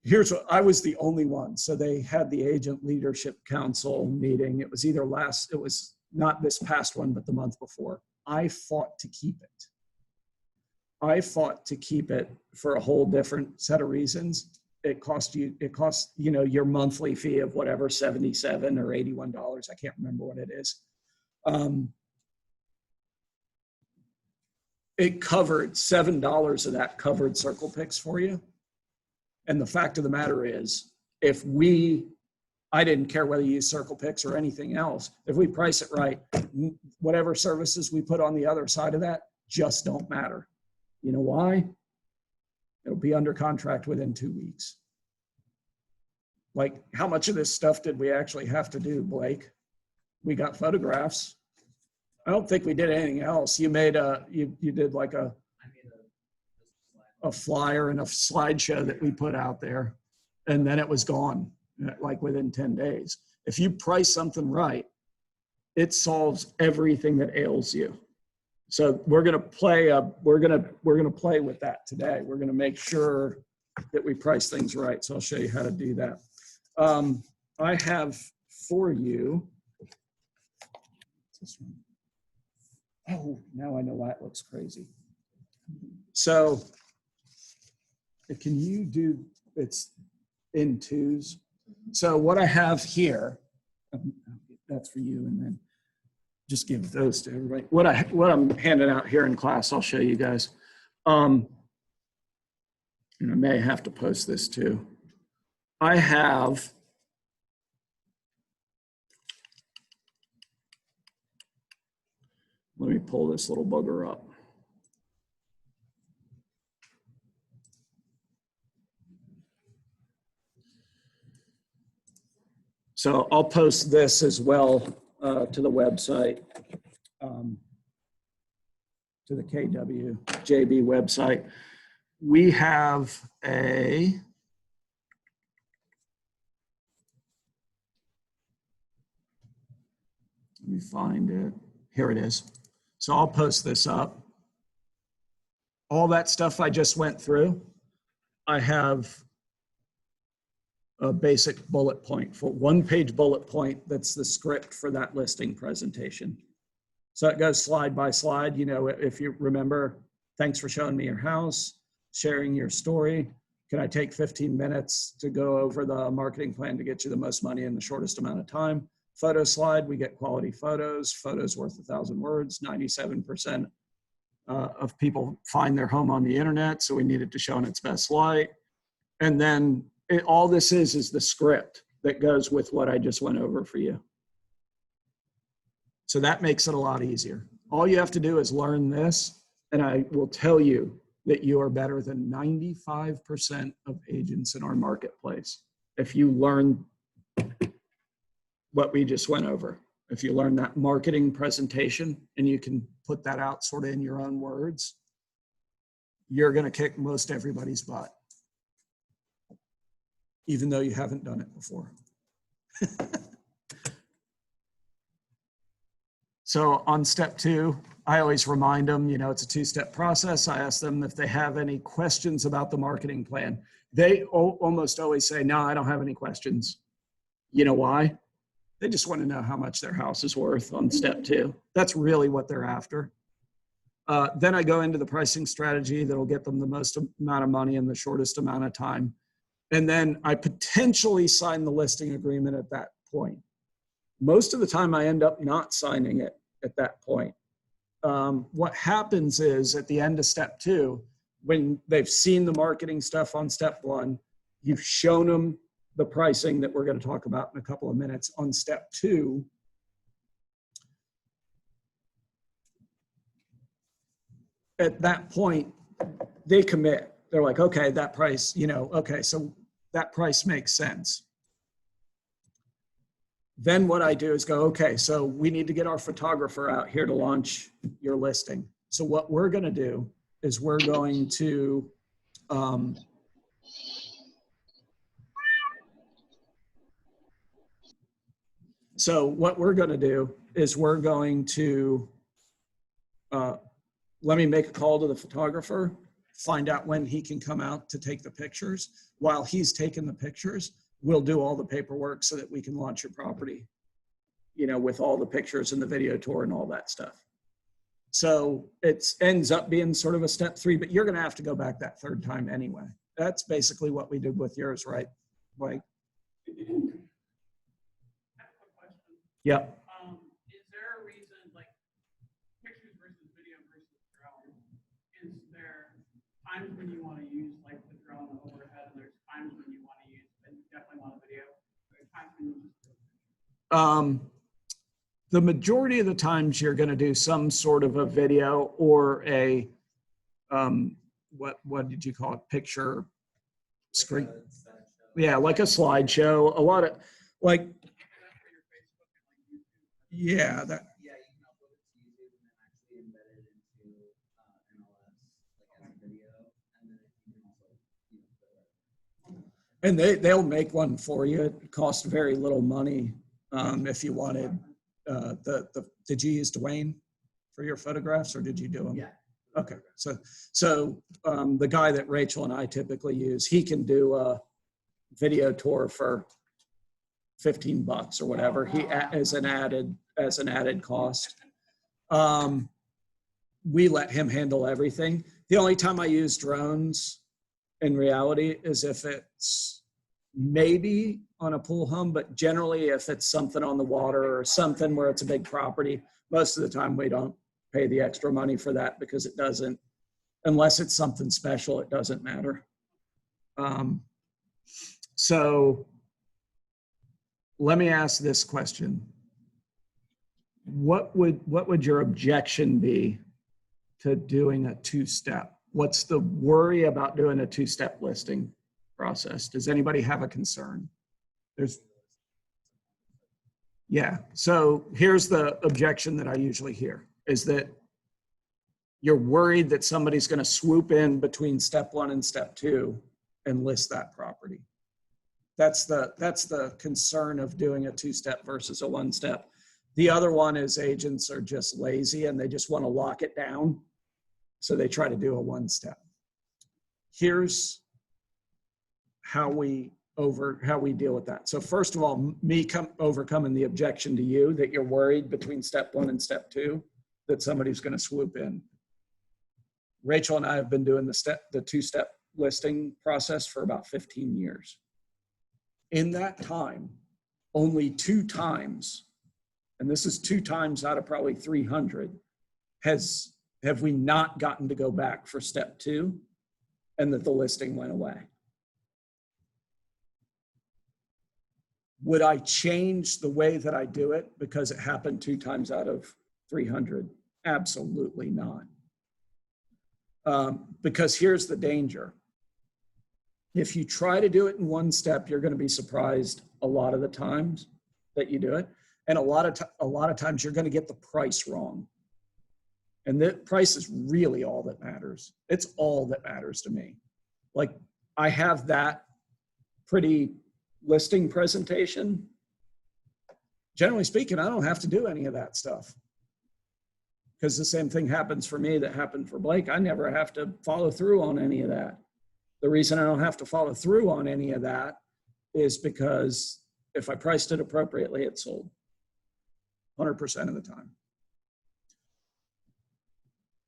Here's what, I was the only one. So they had the Agent Leadership Council meeting. It was it was not this past one, but the month before. I fought to keep it. I fought to keep it for a whole different set of reasons. It cost, you know, your monthly fee of whatever, $77 or $81. I can't remember what it is. It covered $7 of that covered CirclePix for you. And the fact of the matter is, I didn't care whether you use CirclePix or anything else. If we price it right, whatever services we put on the other side of that just don't matter. You know why? It'll be under contract within 2 weeks. Like, how much of this stuff did we actually have to do, Blake? We got photographs. I don't think we did anything else. You made you did like a flyer and a slideshow that we put out there, and then it was gone, like within 10 days. If you price something right, it solves everything that ails you. So we're gonna play with that today. We're gonna make sure that we price things right. So I'll show you how to do that. I have for you. This one. Oh, now I know why it looks crazy. So can you do, it's in twos. So what I have here, that's for you, and then just give those to everybody. What I'm handing out here in class, I'll show you guys. And I may have to post this too. I have let me pull this little bugger up. So I'll post this as well to the website, to the KWJB website. We have let me find it. Here it is. So I'll post this up. All that stuff I just went through, I have a basic bullet point, for one-page bullet point that's the script for that listing presentation. So it goes slide by slide. You know, if you remember, thanks for showing me your house, sharing your story. Can I take 15 minutes to go over the marketing plan to get you the most money in the shortest amount of time? Photo slide, we get quality photos. Photos worth 1,000 words. 97% of people find their home on the internet, so we need it to show in its best light. And then all this is the script that goes with what I just went over for you. So that makes it a lot easier. All you have to do is learn this, and I will tell you that you are better than 95% of agents in our marketplace if you learn what we just went over. If you learn that marketing presentation and you can put that out sort of in your own words, you're going to kick most everybody's butt, even though you haven't done it before. So on step 2, I always remind them, you know, it's a 2-step process. I ask them if they have any questions about the marketing plan. They almost always say, no, I don't have any questions. You know why? They just want to know how much their house is worth on step 2. That's really what they're after. Then I go into the pricing strategy that'll get them the most amount of money in the shortest amount of time. And then I potentially sign the listing agreement at that point. Most of the time I end up not signing it at that point. What happens is at the end of step 2, when they've seen the marketing stuff on step 1, you've shown them the pricing that we're going to talk about in a couple of minutes on step 2. At that point, they commit. They're like, okay, that price, okay, so that price makes sense. Then what I do is go, okay, so we need to get our photographer out here to launch your listing. So what we're going to do is we're going to let me make a call to the photographer, find out when he can come out to take the pictures. While he's taking the pictures, we'll do all the paperwork so that we can launch your property, with all the pictures and the video tour and all that stuff. So it ends up being sort of a step 3, but you're going to have to go back that 3rd time anyway. That's basically what we did with yours, right? Like, yep. Is there a reason, like pictures versus video versus drone? Is there times when you want to use like the drone overhead, and there's times when you want to use, and you definitely want a video? There's times when you just the majority of the times you're going to do some sort of a video or a what did you call it? Picture screen? Yeah, like a slideshow. A lot of like. Yeah, that. Yeah, you can upload it to YouTube and then actually embed it into MLS like as a video, and then you can also And they'll make one for you. It costs very little money. If you wanted did you use Dwayne for your photographs, or did you do them? Yeah. Okay, so the guy that Rachel and I typically use, he can do a video tour for $15 or whatever. He as an added cost. We let him handle everything. The only time I use drones in reality is if it's maybe on a pool home, but generally if it's something on the water or something where it's a big property, most of the time we don't pay the extra money for that because it doesn't, unless it's something special, it doesn't matter. So let me ask this question. What would your objection be to doing a 2-step? What's the worry about doing a 2-step listing process? Does anybody have a concern? Yeah, so here's the objection that I usually hear, is that you're worried that somebody's going to swoop in between step 1 and step 2 and list that property. That's the concern of doing a 2-step versus a 1-step. The other one is agents are just lazy and they just want to lock it down. So they try to do a 1-step. Here's how we deal with that. So first of all, overcoming the objection to you that you're worried between step 1 and step 2 that somebody's going to swoop in. Rachel and I have been doing the 2-step listing process for about 15 years. In that time, only 2 times, and this is 2 times out of probably 300, have we not gotten to go back for step 2 and that the listing went away. Would I change the way that I do it because it happened 2 times out of 300? Absolutely not. Because here's the danger. If you try to do it in 1 step, you're going to be surprised a lot of the times that you do it. And a lot of times you're going to get the price wrong. And the price is really all that matters. It's all that matters to me. Like I have that pretty listing presentation. Generally speaking, I don't have to do any of that stuff. Because the same thing happens for me that happened for Blake. I never have to follow through on any of that. The reason I don't have to follow through on any of that is because if I priced it appropriately, it sold 100% of the time.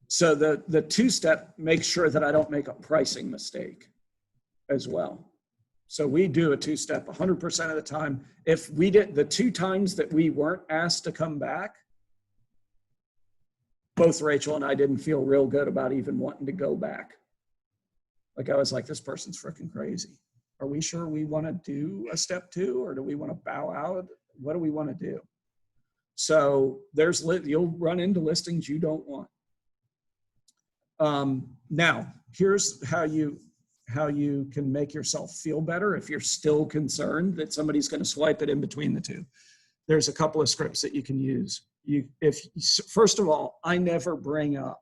So the 2-step makes sure that I don't make a pricing mistake as well. So we do a 2-step 100% of the time. If we did the 2 times that we weren't asked to come back, both Rachel and I didn't feel real good about even wanting to go back. Like I was like, this person's freaking crazy. Are we sure we want to do a step 2, or do we want to bow out? What do we want to do? So you'll run into listings you don't want. Now, here's how you can make yourself feel better if you're still concerned that somebody's going to swipe it in between the two. There's a couple of scripts that you can use. First of all, I never bring up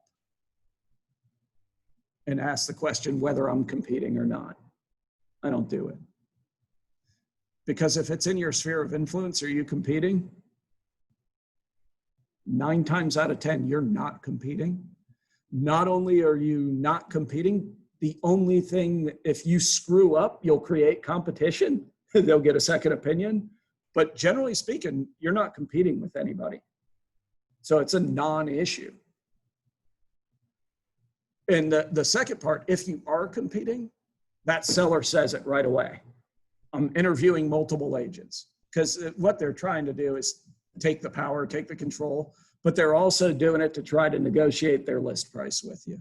and ask the question whether I'm competing or not. I don't do it. Because if it's in your sphere of influence, are you competing? 9 times out of 10, you're not competing. Not only are you not competing, the only thing, if you screw up, you'll create competition. They'll get a second opinion. But generally speaking, you're not competing with anybody. So it's a non-issue. And the second part, if you are competing, that seller says it right away. I'm interviewing multiple agents, because what they're trying to do is take the power, take the control, but they're also doing it to try to negotiate their list price with you,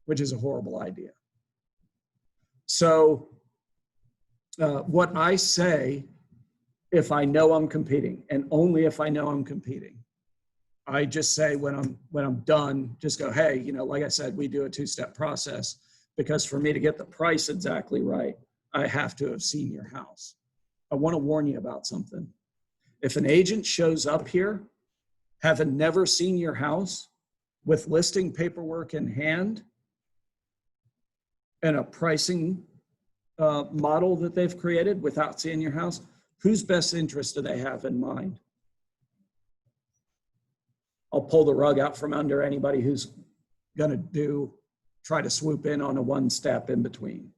which is a horrible idea. So what I say, if I know I'm competing, and only if I know I'm competing, I just say when I'm done, just go, hey, like I said, we do a 2-step process, because for me to get the price exactly right, I have to have seen your house. I want to warn you about something. If an agent shows up here, having never seen your house, with listing paperwork in hand and a pricing model that they've created without seeing your house, whose best interest do they have in mind? I'll pull the rug out from under anybody who's going to try to swoop in on a 1-step in between.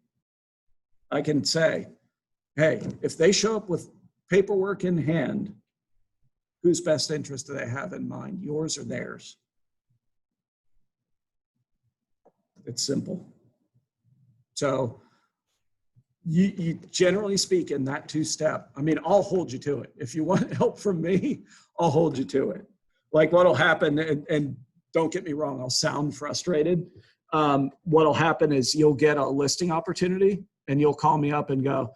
I can say, hey, if they show up with paperwork in hand, whose best interest do they have in mind, yours or theirs? It's simple. So you generally speaking, that 2-step, I mean, I'll hold you to it. If you want help from me, I'll hold you to it. Like what'll happen, and don't get me wrong, I'll sound frustrated. What'll happen is you'll get a listing opportunity and you'll call me up and go,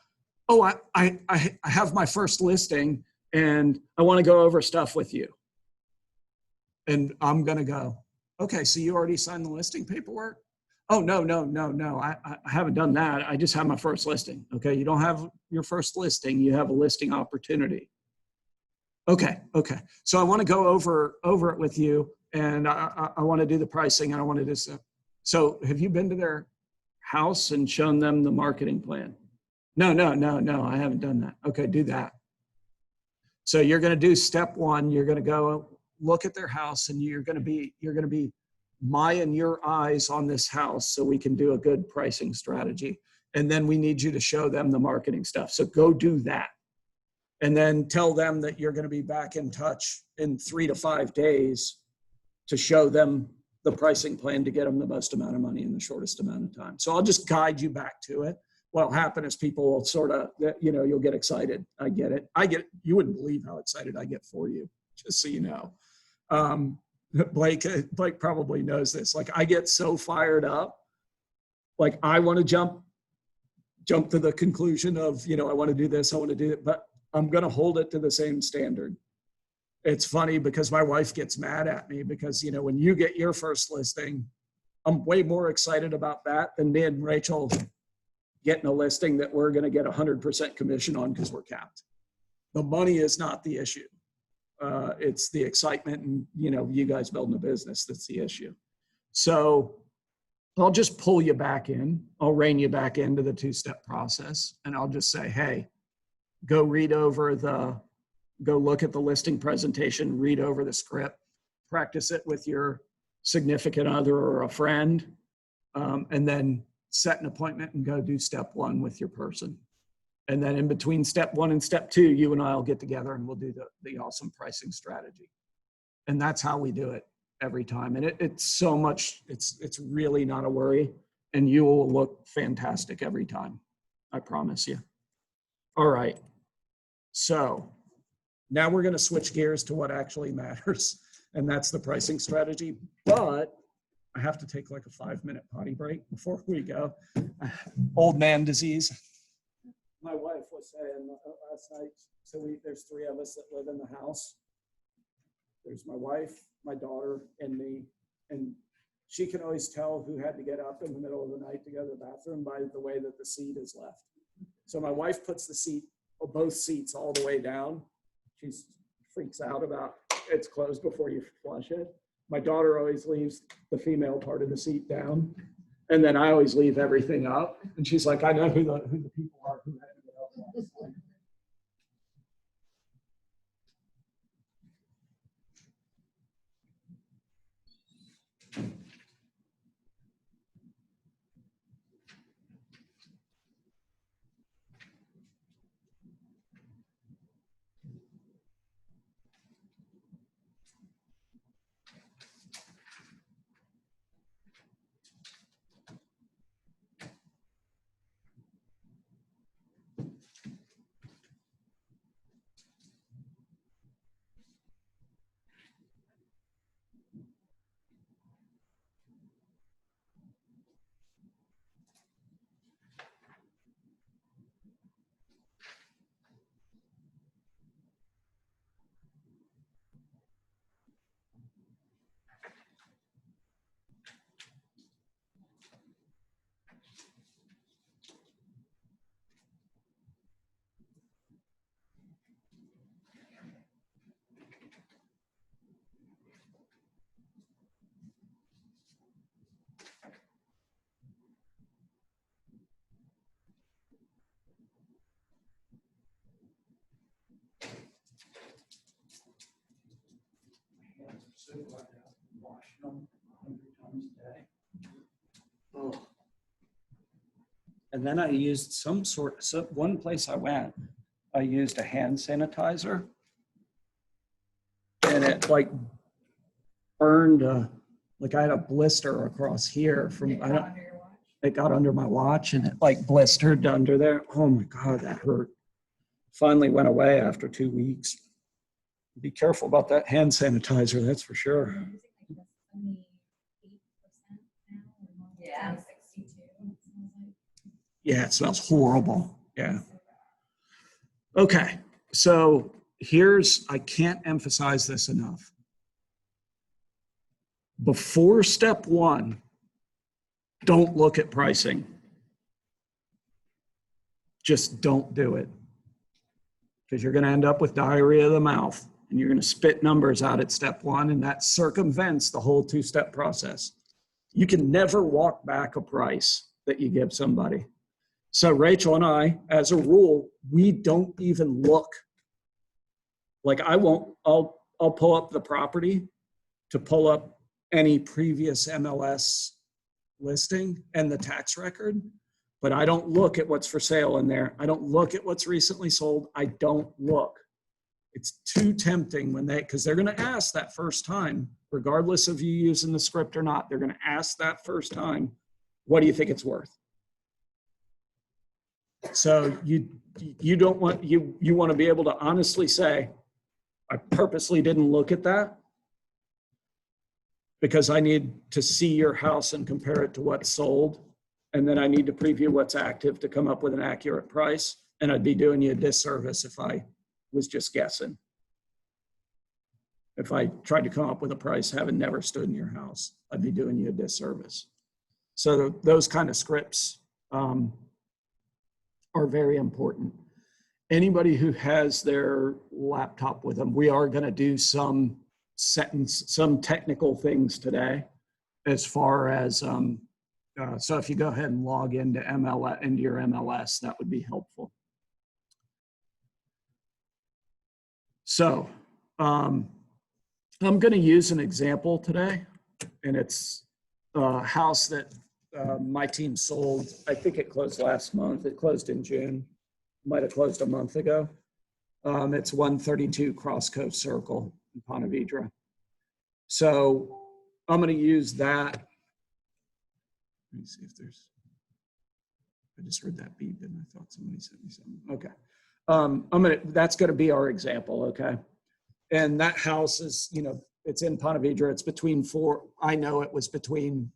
oh, I have my first listing and I want to go over stuff with you. And I'm going to go, okay, so you already signed the listing paperwork? Oh, no. I haven't done that. I just have my first listing. Okay, you don't have your first listing. You have a listing opportunity. Okay. So I want to go over it with you, and I want to do the pricing, and I want to do so. So have you been to their house and shown them the marketing plan? No, I haven't done that. Okay, do that. So you're going to do step 1. You're going to go look at their house, and you're going to be my and your eyes on this house so we can do a good pricing strategy. And then we need you to show them the marketing stuff. So go do that. And then tell them that you're going to be back in touch in 3 to 5 days to show them the pricing plan to get them the most amount of money in the shortest amount of time. So I'll just guide you back to it. What'll happen is people will sort of, you'll get excited. I get it. You wouldn't believe how excited I get for you, just so you know. Blake probably knows this. Like I get so fired up. Like I want to jump to the conclusion of, I want to do this, I want to do it, but I'm going to hold it to the same standard. It's funny because my wife gets mad at me because, when you get your first listing, I'm way more excited about that than me and Rachel getting a listing that we're going to get 100% commission on because we're capped. The money is not the issue. It's the excitement and, you guys building a business that's the issue. So I'll just pull you back in. I'll rein you back into the 2-step process. And I'll just say, hey, go look at the listing presentation, read over the script, practice it with your significant other or a friend, and then set an appointment and go do step 1 with your person. And then in between step 1 and step 2, you and I will get together and we'll do the awesome pricing strategy. And that's how we do it every time. And it's so much, it's really not a worry. And you will look fantastic every time. I promise you. All right. So now we're going to switch gears to what actually matters. And that's the pricing strategy. But I have to take like a 5-minute potty break before we go. Old man disease. My wife was saying last night, so there's 3 of us that live in the house. There's my wife, my daughter, and me. And she can always tell who had to get up in the middle of the night to go to the bathroom by the way that the seat is left. So my wife puts the seat, or both seats, all the way down. She freaks out about it's closed before you flush it. My daughter always leaves the female part of the seat down. And then I always leave everything up. And she's like, I know who the people are who had to get up last night. So glad to have washed them 100 times a day. Oh. And then I used one place I went, I used a hand sanitizer. And it like burned, like I had a blister across here from, it got under my watch and it like blistered under there. Oh my God, that hurt. Finally went away after 2 weeks. Be careful about that hand sanitizer, that's for sure. Yeah. Yeah, it smells horrible. Yeah. Okay, so I can't emphasize this enough. Before step 1, don't look at pricing. Just don't do it. Because you're going to end up with diarrhea of the mouth and you're going to spit numbers out at step 1, and that circumvents the whole 2-step process. You can never walk back a price that you give somebody. So Rachel and I, as a rule, we don't even look. Like I'll pull up the property to pull up any previous MLS listing and the tax record, but I don't look at what's for sale in there. I don't look at what's recently sold. I don't look. It's too tempting because they're going to ask that first time, regardless of you using the script or not, they're going to ask that first time, what do you think it's worth? So you don't want, you want to be able to honestly say, I purposely didn't look at that because I need to see your house and compare it to what's sold. And then I need to preview what's active to come up with an accurate price. And I'd be doing you a disservice if I was just guessing. If I tried to come up with a price having never stood in your house, I'd be doing you a disservice. So those kind of scripts are very important. Anybody who has their laptop with them, we are going to do some technical things today as far as, so if you go ahead and log into your MLS, that would be helpful. So I'm going to use an example today, and it's a house that my team sold. I think it closed last month. It closed in June. Might have closed a month ago. It's 132 Cross Cove Circle in Ponte Vedra. So I'm going to use that. Let me see if there's, I just heard that beep and I thought somebody sent me something. Okay. That's going to be our example. Okay. And that house is, it's in Ponte Vedra. It's between I know it was between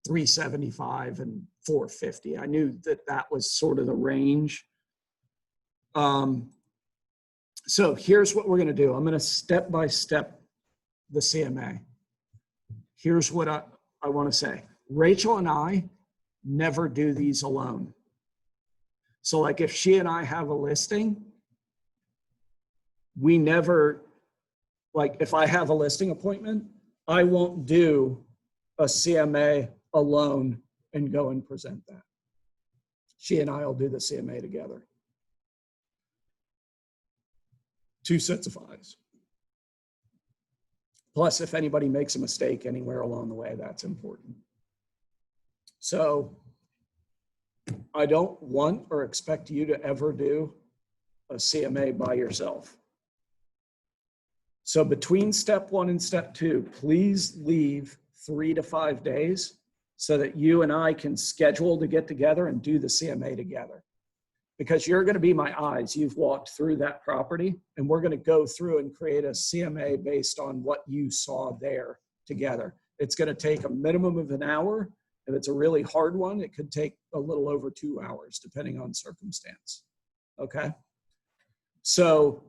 375 and 450. I knew that that was sort of the range. So here's what we're going to do. I'm going to step by step the CMA. Here's what I want to say. Rachel and I never do these alone. So like if she and I have a listing, we never, like if I have a listing appointment, I won't do a CMA alone and go and present that. She and I will do the CMA together. 2 sets of eyes. Plus, if anybody makes a mistake anywhere along the way, that's important. So I don't want or expect you to ever do a CMA by yourself. So between step 1 and step 2, please leave 3 to 5 days so that you and I can schedule to get together and do the CMA together. Because you're going to be my eyes. You've walked through that property, and we're going to go through and create a CMA based on what you saw there together. It's going to take a minimum of an hour. If it's a really hard one, it could take a little over 2 hours, depending on circumstance. Okay? So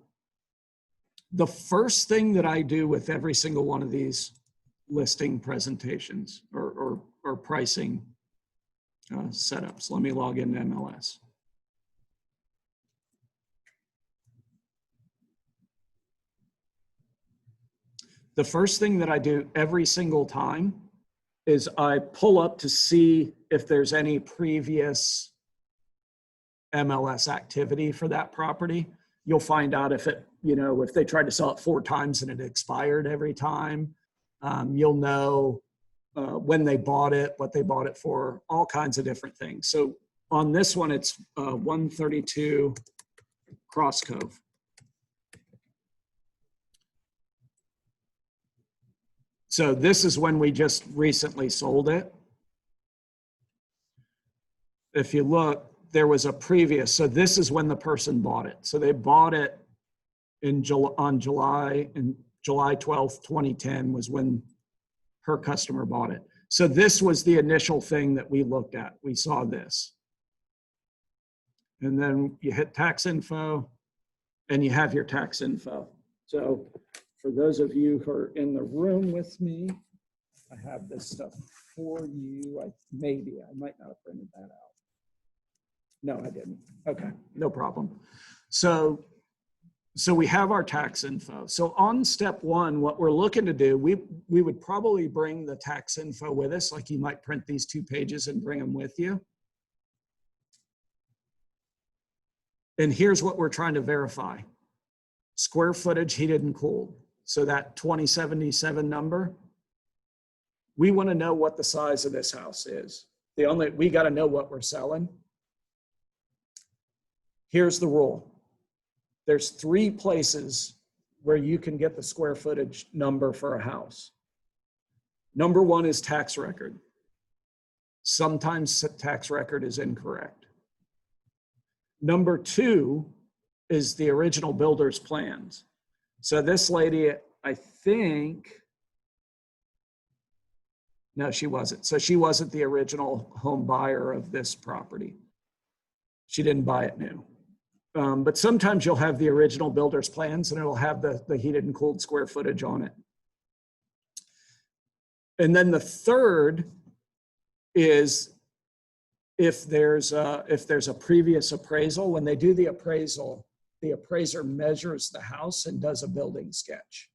the first thing that I do with every single one of these listing presentations or pricing setups, let me log into MLS. The first thing that I do every single time is I pull up to see if there's any previous MLS activity for that property. You'll find out if it, if they tried to sell it 4 times and it expired every time. You'll know when they bought it, what they bought it for, all kinds of different things. So on this one, it's 132 Cross Cove. So this is when we just recently sold it. If you look, there was a previous, so this is when the person bought it. So they bought it on July 12th, 2010 was when her customer bought it. So this was the initial thing that we looked at. We saw this. And then you hit tax info and you have your tax info. So for those of you who are in the room with me, I have this stuff for you. I might not have printed that out. No, I didn't. Okay, no problem. So we have our tax info. So on step 1, what we're looking to do, we would probably bring the tax info with us. Like you might print these 2 pages and bring them with you. And here's what we're trying to verify. Square footage heated and cooled. So that 2077 number, we want to know what the size of this house is. We got to know what we're selling. Here's the rule. There's 3 places where you can get the square footage number for a house. Number 1 is tax record. Sometimes tax record is incorrect. Number 2 is the original builder's plans. So this lady, I think, no, she wasn't. So she wasn't the original home buyer of this property. She didn't buy it new. But sometimes you'll have the original builder's plans and it'll have the heated and cooled square footage on it. And then the third is if there's a previous appraisal. When they do the appraisal, the appraiser measures the house and does a building sketch.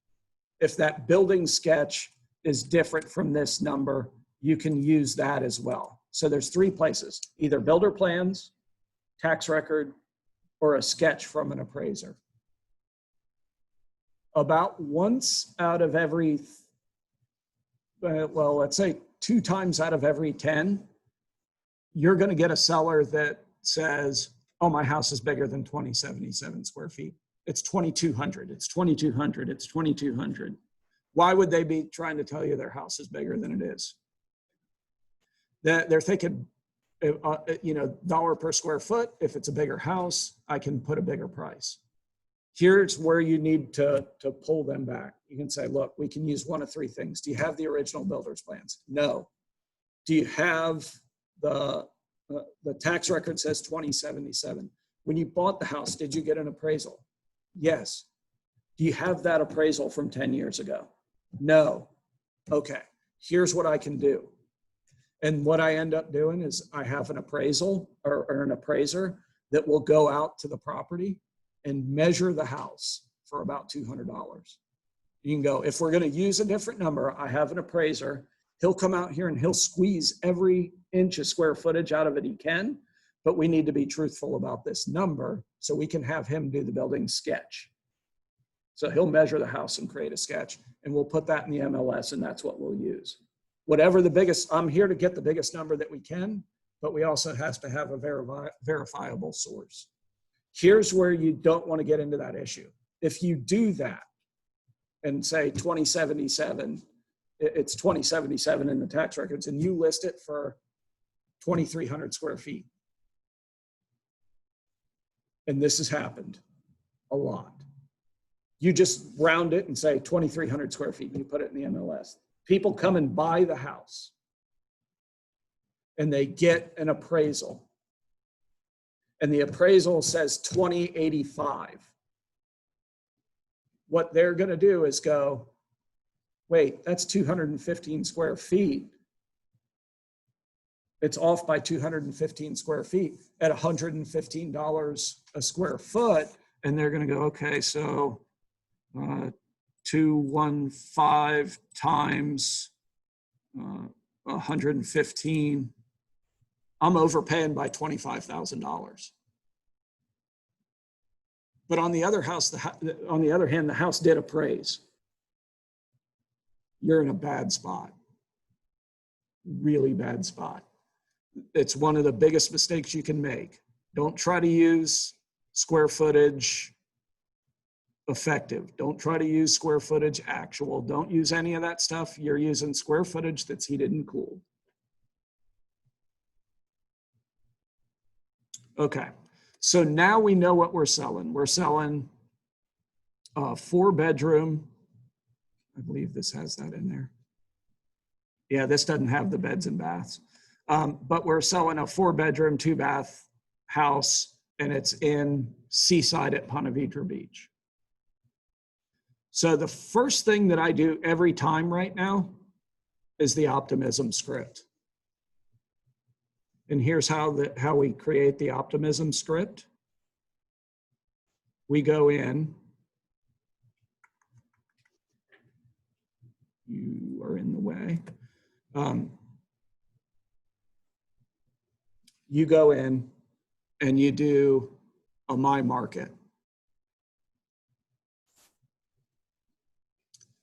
If that building sketch is different from this number, you can use that as well. So there's 3 places, either builder plans, tax record, or a sketch from an appraiser. About once out of every, well, let's say 2 times out of every 10, you're going to get a seller that says, oh, my house is bigger than 2077 square feet. It's 2,200, it's 2,200, it's 2,200. Why would they be trying to tell you their house is bigger than it is? They're thinking, dollar per square foot. If it's a bigger house, I can put a bigger price. Here's where you need to pull them back. You can say, look, we can use one of three things. Do you have the original builder's plans? No. Do you have the tax record says 2077? When you bought the house, did you get an appraisal? Yes. Do you have that appraisal from 10 years ago? No. Okay, here's what I can do. And what I end up doing is I have an appraisal or an appraiser that will go out to the property and measure the house for about $200. You can go, if we're going to use a different number, I have an appraiser. He'll come out here and he'll squeeze every inch of square footage out of it he can, but we need to be truthful about this number so we can have him do the building sketch. So he'll measure the house and create a sketch, and we'll put that in the MLS, and that's what we'll use. Whatever the biggest, I'm here to get the biggest number that we can, but we also have to have a verifiable source. Here's where you don't want to get into that issue. If you do that and say 2077, it's 2077 in the tax records, and you list it for 2,300 square feet. And this has happened a lot. You just round it and say 2,300 square feet, and you put it in the MLS. People come and buy the house, and they get an appraisal. And the appraisal says 2085. What they're going to do is go, wait, that's 215 square feet. It's off by 215 square feet at $115 a square foot. And they're going to go, okay, so 215 times 115. I'm overpaying by $25,000. But on the other hand, the house did appraise. You're in a bad spot, really bad spot. It's one of the biggest mistakes you can make. Don't try to use square footage effective. Don't try to use square footage actual. Don't use any of that stuff. You're using square footage that's heated and cooled. Okay, so now we know what we're selling. We're selling a 4-bedroom. I believe this has that in there. Yeah, this doesn't have the beds and baths. But we're selling a 4-bedroom, 2-bath house, and it's in Seaside at Ponte Vedra Beach. So the first thing that I do every time right now is the optimism script. And here's how we create the optimism script. We go in. You are in the way. You go in and you do a My Market.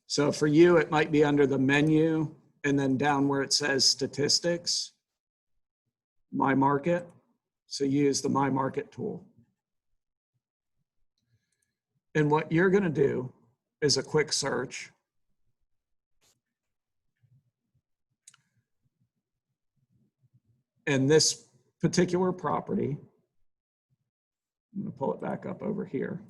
So for you, it might be under the menu and then down where it says statistics, My Market. So use the My Market tool. And what you're going to do is a quick search. And this particular property, I'm going to pull it back up over here.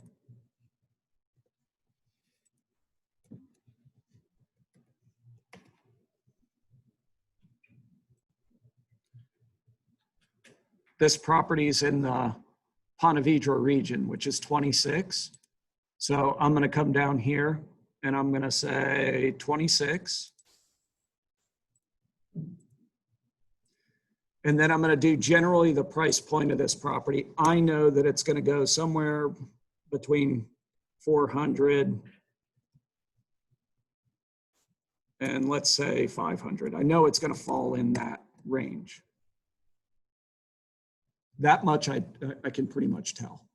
This property is in the Ponte Vedra region, which is 26. So I'm going to come down here and I'm going to say 26. And then I'm going to do generally the price point of this property. I know that it's going to go somewhere between 400 and let's say 500. I know it's going to fall in that range. That much I can pretty much tell.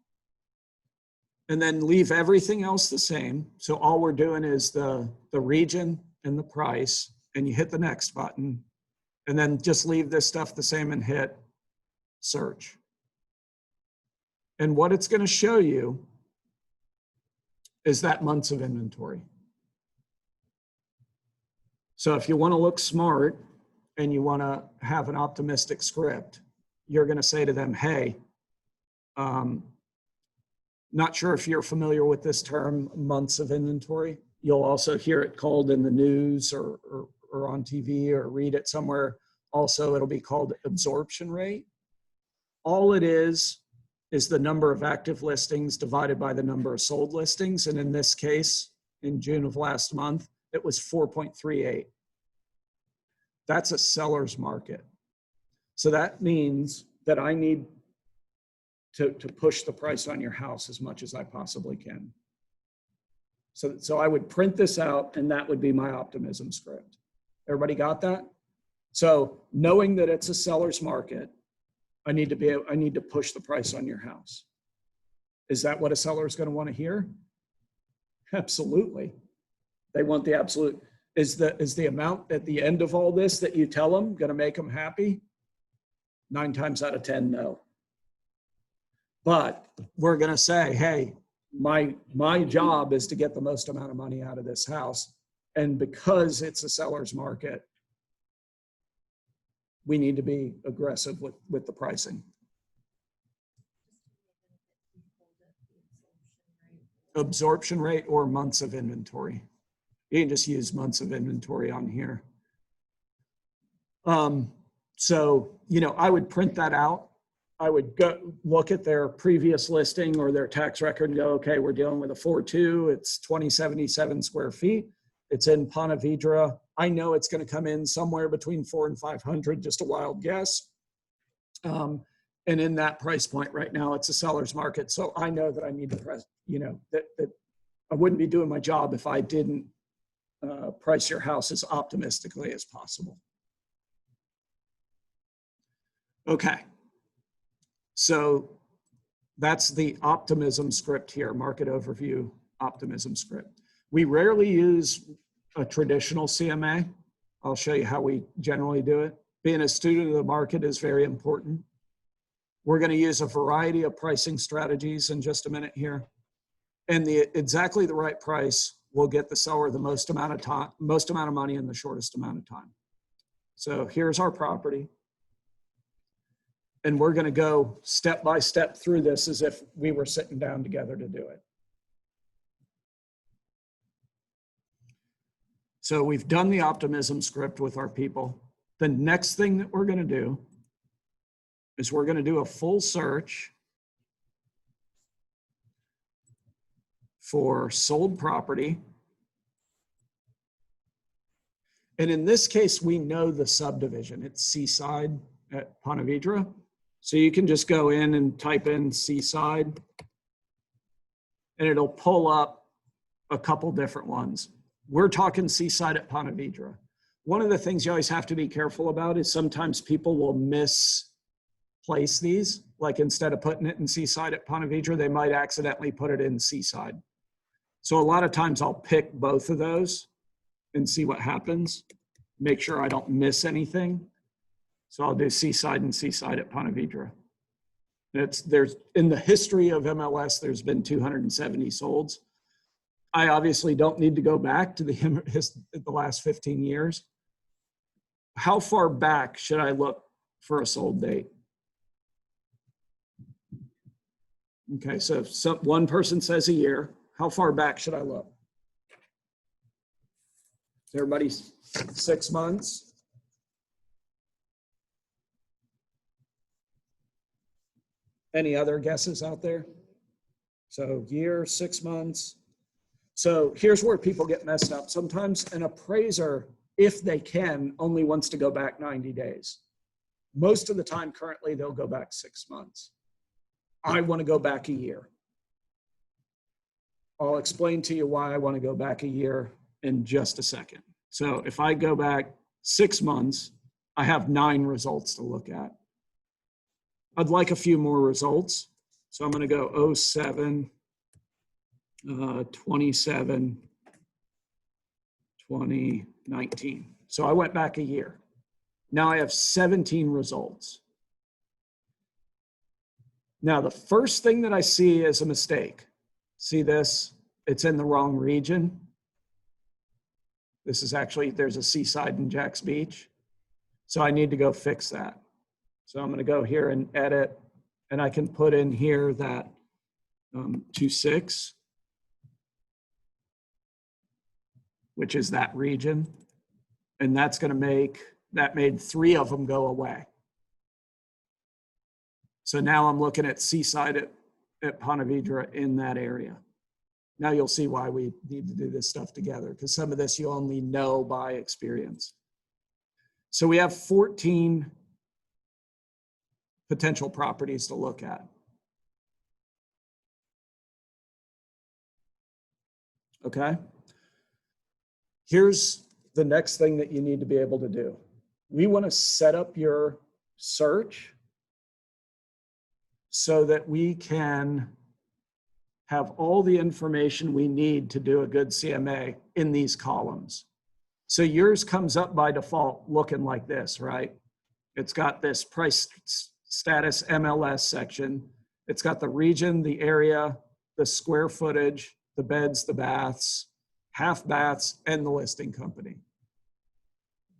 And then leave everything else the same. So all we're doing is the region and the price, and you hit the next button, and then just leave this stuff the same and hit search. And what it's going to show you is that months of inventory. So if you want to look smart and you want to have an optimistic script, you're going to say to them, hey, Not sure if you're familiar with this term, months of inventory. You'll also hear it called in the news or on TV or read it somewhere. Also, it'll be called absorption rate. All it is the number of active listings divided by the number of sold listings. And in this case, in June of last month, it was 4.38. That's a seller's market. So that means that I need to push the price on your house as much as I possibly can. So I would print this out, and that would be my optimism script. Everybody got that? So knowing that it's a seller's market, I need to push the price on your house. Is that what a seller is going to want to hear? Absolutely. They want the absolute. Is the amount at the end of all this that you tell them going to make them happy? 9 times out of 10, no. But we're going to say, hey, my job is to get the most amount of money out of this house. And because it's a seller's market, we need to be aggressive with the pricing. Absorption rate or months of inventory. You can just use months of inventory on here. So, I would print that out. I would go look at their previous listing or their tax record and go, okay, we're dealing with a 4.2. It's 2077 square feet. It's in Ponte Vedra. I know it's going to come in somewhere between 400 and 500, just a wild guess. And in that price point right now, it's a seller's market. So I know that I need to press, that I wouldn't be doing my job if I didn't price your house as optimistically as possible. Okay. So that's the optimism script here, market overview, optimism script. We rarely use a traditional CMA. I'll show you how we generally do it. Being a student of the market is very important. We're going to use a variety of pricing strategies in just a minute here. And exactly the right price will get the seller the most amount of money in the shortest amount of time. So here's our property. And we're going to go step by step through this as if we were sitting down together to do it. So we've done the optimism script with our people. The next thing that we're going to do is we're going to do a full search for sold property. And in this case, we know the subdivision. It's Seaside at Ponte Vedra. So you can just go in and type in Seaside, and it'll pull up a couple different ones. We're talking Seaside at Ponte Vedra. One of the things you always have to be careful about is sometimes people will misplace these. Like instead of putting it in Seaside at Ponte Vedra, they might accidentally put it in Seaside. So a lot of times I'll pick both of those and see what happens. Make sure I don't miss anything. So I'll do Seaside and Seaside at Ponte Vedra. There's in the history of MLS, there's been 270 solds. I obviously don't need to go back to the last 15 years. How far back should I look for a sold date? Okay, so one person says a year. How far back should I look? Is everybody 6 months? Any other guesses out there? So year, 6 months. So here's where people get messed up. Sometimes an appraiser, if they can, only wants to go back 90 days. Most of the time currently, they'll go back 6 months. I want to go back a year. I'll explain to you why I want to go back a year in just a second. So if I go back 6 months, I have 9 results to look at. I'd like a few more results. So I'm going to go 07, 27, 2019. So I went back a year. Now I have 17 results. Now the first thing that I see is a mistake. See this? It's in the wrong region. This is actually, there's a Seaside in Jack's Beach. So I need to go fix that. So I'm going to go here and edit, and I can put in here that 26, which is that region. And that's going to that made 3 of them go away. So now I'm looking at Seaside at Ponte Vedra in that area. Now you'll see why we need to do this stuff together, because some of this you only know by experience. So we have 14 potential properties to look at. Okay. Here's the next thing that you need to be able to do. We want to set up your search so that we can have all the information we need to do a good CMA in these columns. So yours comes up by default looking like this, right? It's got this price status MLS section. It's got the region, the area, the square footage, the beds, the baths, half baths, and the listing company.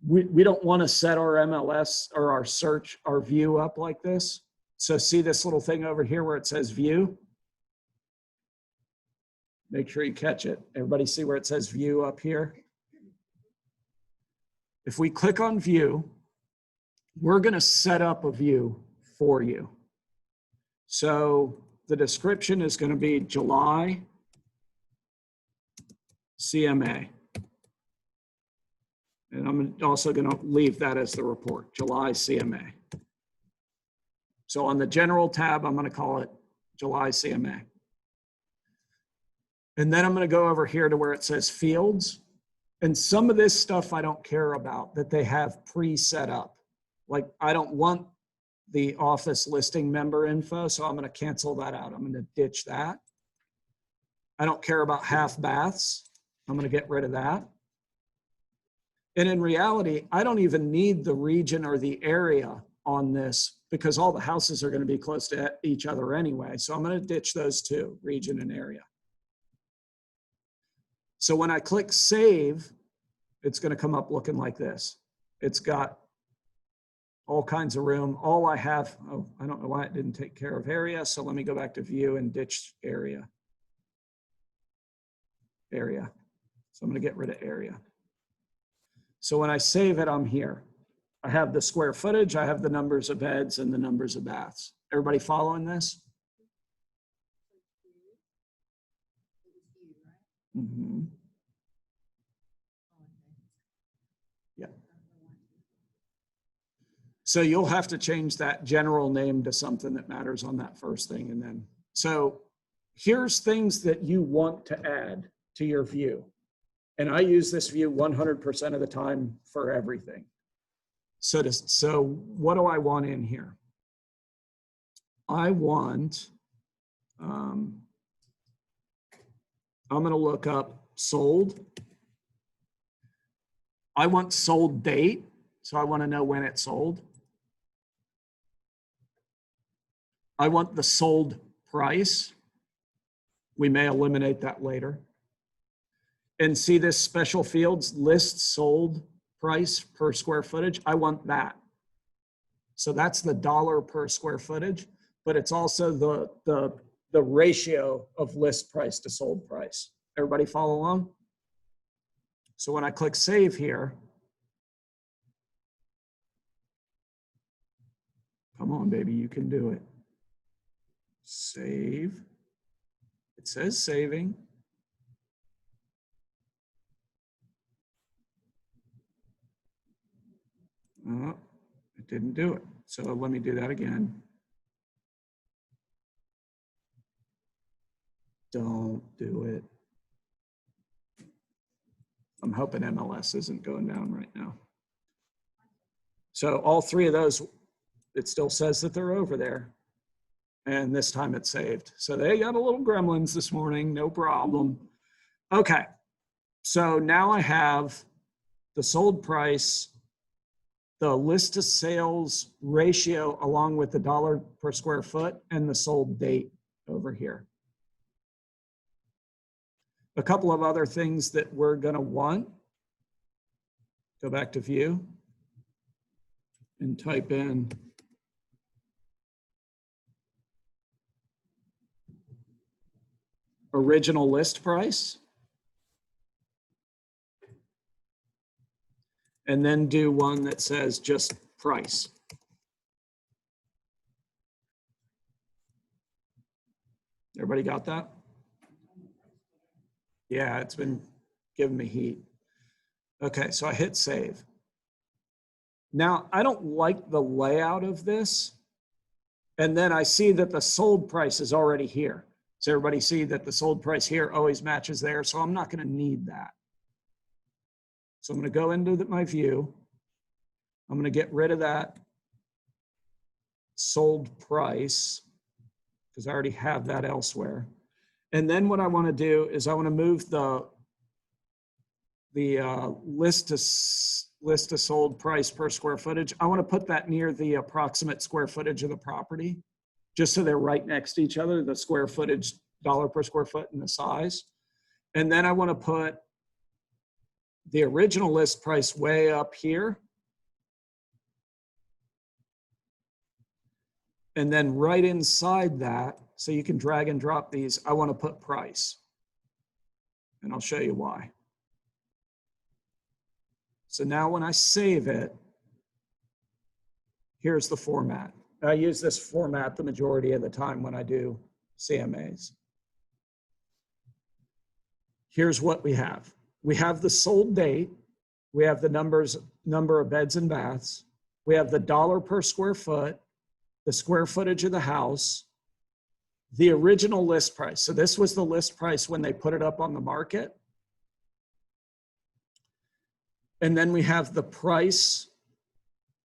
We don't want to set our MLS or our search, our view up like this. So see this little thing over here where it says view? Make sure you catch it. Everybody see where it says view up here? If we click on view, we're going to set up a view for you. So the description is going to be July CMA. And I'm also going to leave that as the report, July CMA. So on the general tab, I'm going to call it July CMA. And then I'm going to go over here to where it says fields. And some of this stuff I don't care about that they have pre-set up. Like I don't want the office listing member info, so I'm going to cancel that out. I'm going to ditch that. I don't care about half baths. I'm going to get rid of that. And in reality, I don't even need the region or the area on this because all the houses are going to be close to each other anyway. So I'm going to ditch those two, region and area. So when I click save, it's going to come up looking like this. It's got all kinds of room. All I have, oh, I don't know why it didn't take care of area. So let me go back to view and ditch area. Area. So I'm going to get rid of area. So when I save it, I'm here. I have the square footage, I have the numbers of beds and the numbers of baths. Everybody following this? Mm-hmm. Yeah. So you'll have to change that general name to something that matters on that first thing. And then, so here's things that you want to add to your view. And I use this view 100% of the time for everything. So what do I want in here? I want, I'm going to look up sold. I want sold date. So I want to know when it sold. I want the sold price. We may eliminate that later. And see this special fields, list sold price per square footage. I want that. So that's the dollar per square footage, but it's also the ratio of list price to sold price. Everybody follow along? So when I click save here, come on, baby, you can do it. Save. It says saving. Oh, it didn't do it. So let me do that again. Don't do it. I'm hoping MLS isn't going down right now. So all three of those, it still says that they're over there. And this time it's saved. So they got a little gremlins this morning, no problem. Okay, so now I have the sold price, the list to sales ratio along with the dollar per square foot and the sold date over here. A couple of other things that we're going to want. Go back to view and type in original list price. And then do one that says just price. Everybody got that? Yeah, it's been giving me heat. Okay, so I hit save. Now, I don't like the layout of this. And then I see that the sold price is already here. So everybody see that the sold price here always matches there. So I'm not going to need that. So I'm going to go into my view. I'm going to get rid of that sold price because I already have that elsewhere. And then what I want to do is I want to move the list to sold price per square footage. I want to put that near the approximate square footage of the property, just so they're right next to each other, the square footage, dollar per square foot, and the size. And then I want to put the original list price way up here. And then right inside that, so you can drag and drop these, I want to put price. And I'll show you why. So now when I save it, here's the format. I use this format the majority of the time when I do CMAs. Here's what we have. We have the sold date. We have the number of beds and baths. We have the dollar per square foot, the square footage of the house, the original list price. So this was the list price when they put it up on the market. And then we have the price.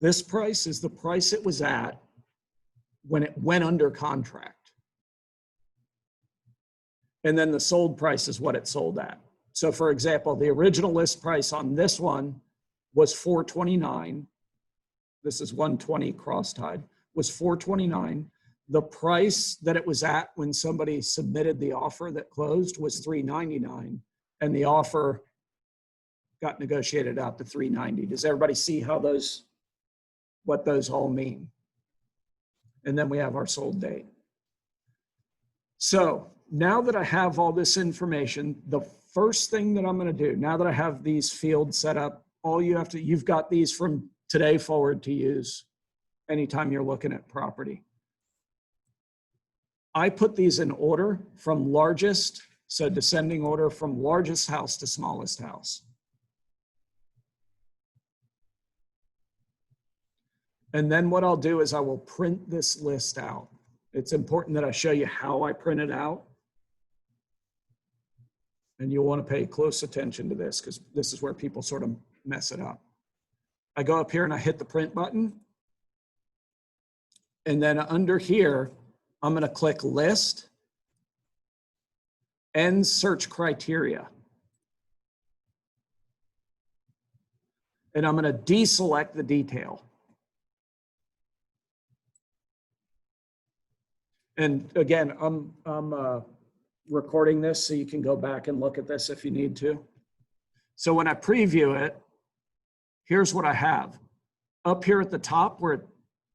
This price is the price it was at when it went under contract. And then the sold price is what it sold at. So for example, the original list price on this one was $429. This is 120 cross-tied, was $429. The price that it was at when somebody submitted the offer that closed was $399. And the offer got negotiated out to $390. Does everybody see how what those all mean? And then we have our sold date. So now that I have all this information, the first thing that I'm going to do, now that I have these fields set up, you've got these from today forward to use anytime you're looking at property. I put these in order from largest, so descending order from largest house to smallest house. And then what I'll do is I will print this list out. It's important that I show you how I print it out. And you'll want to pay close attention to this because this is where people sort of mess it up. I go up here and I hit the print button. And then under here, I'm going to click list and search criteria. And I'm going to deselect the detail. And again, I'm recording this so you can go back and look at this if you need to. So when I preview it, here's what I have. Up here at the top,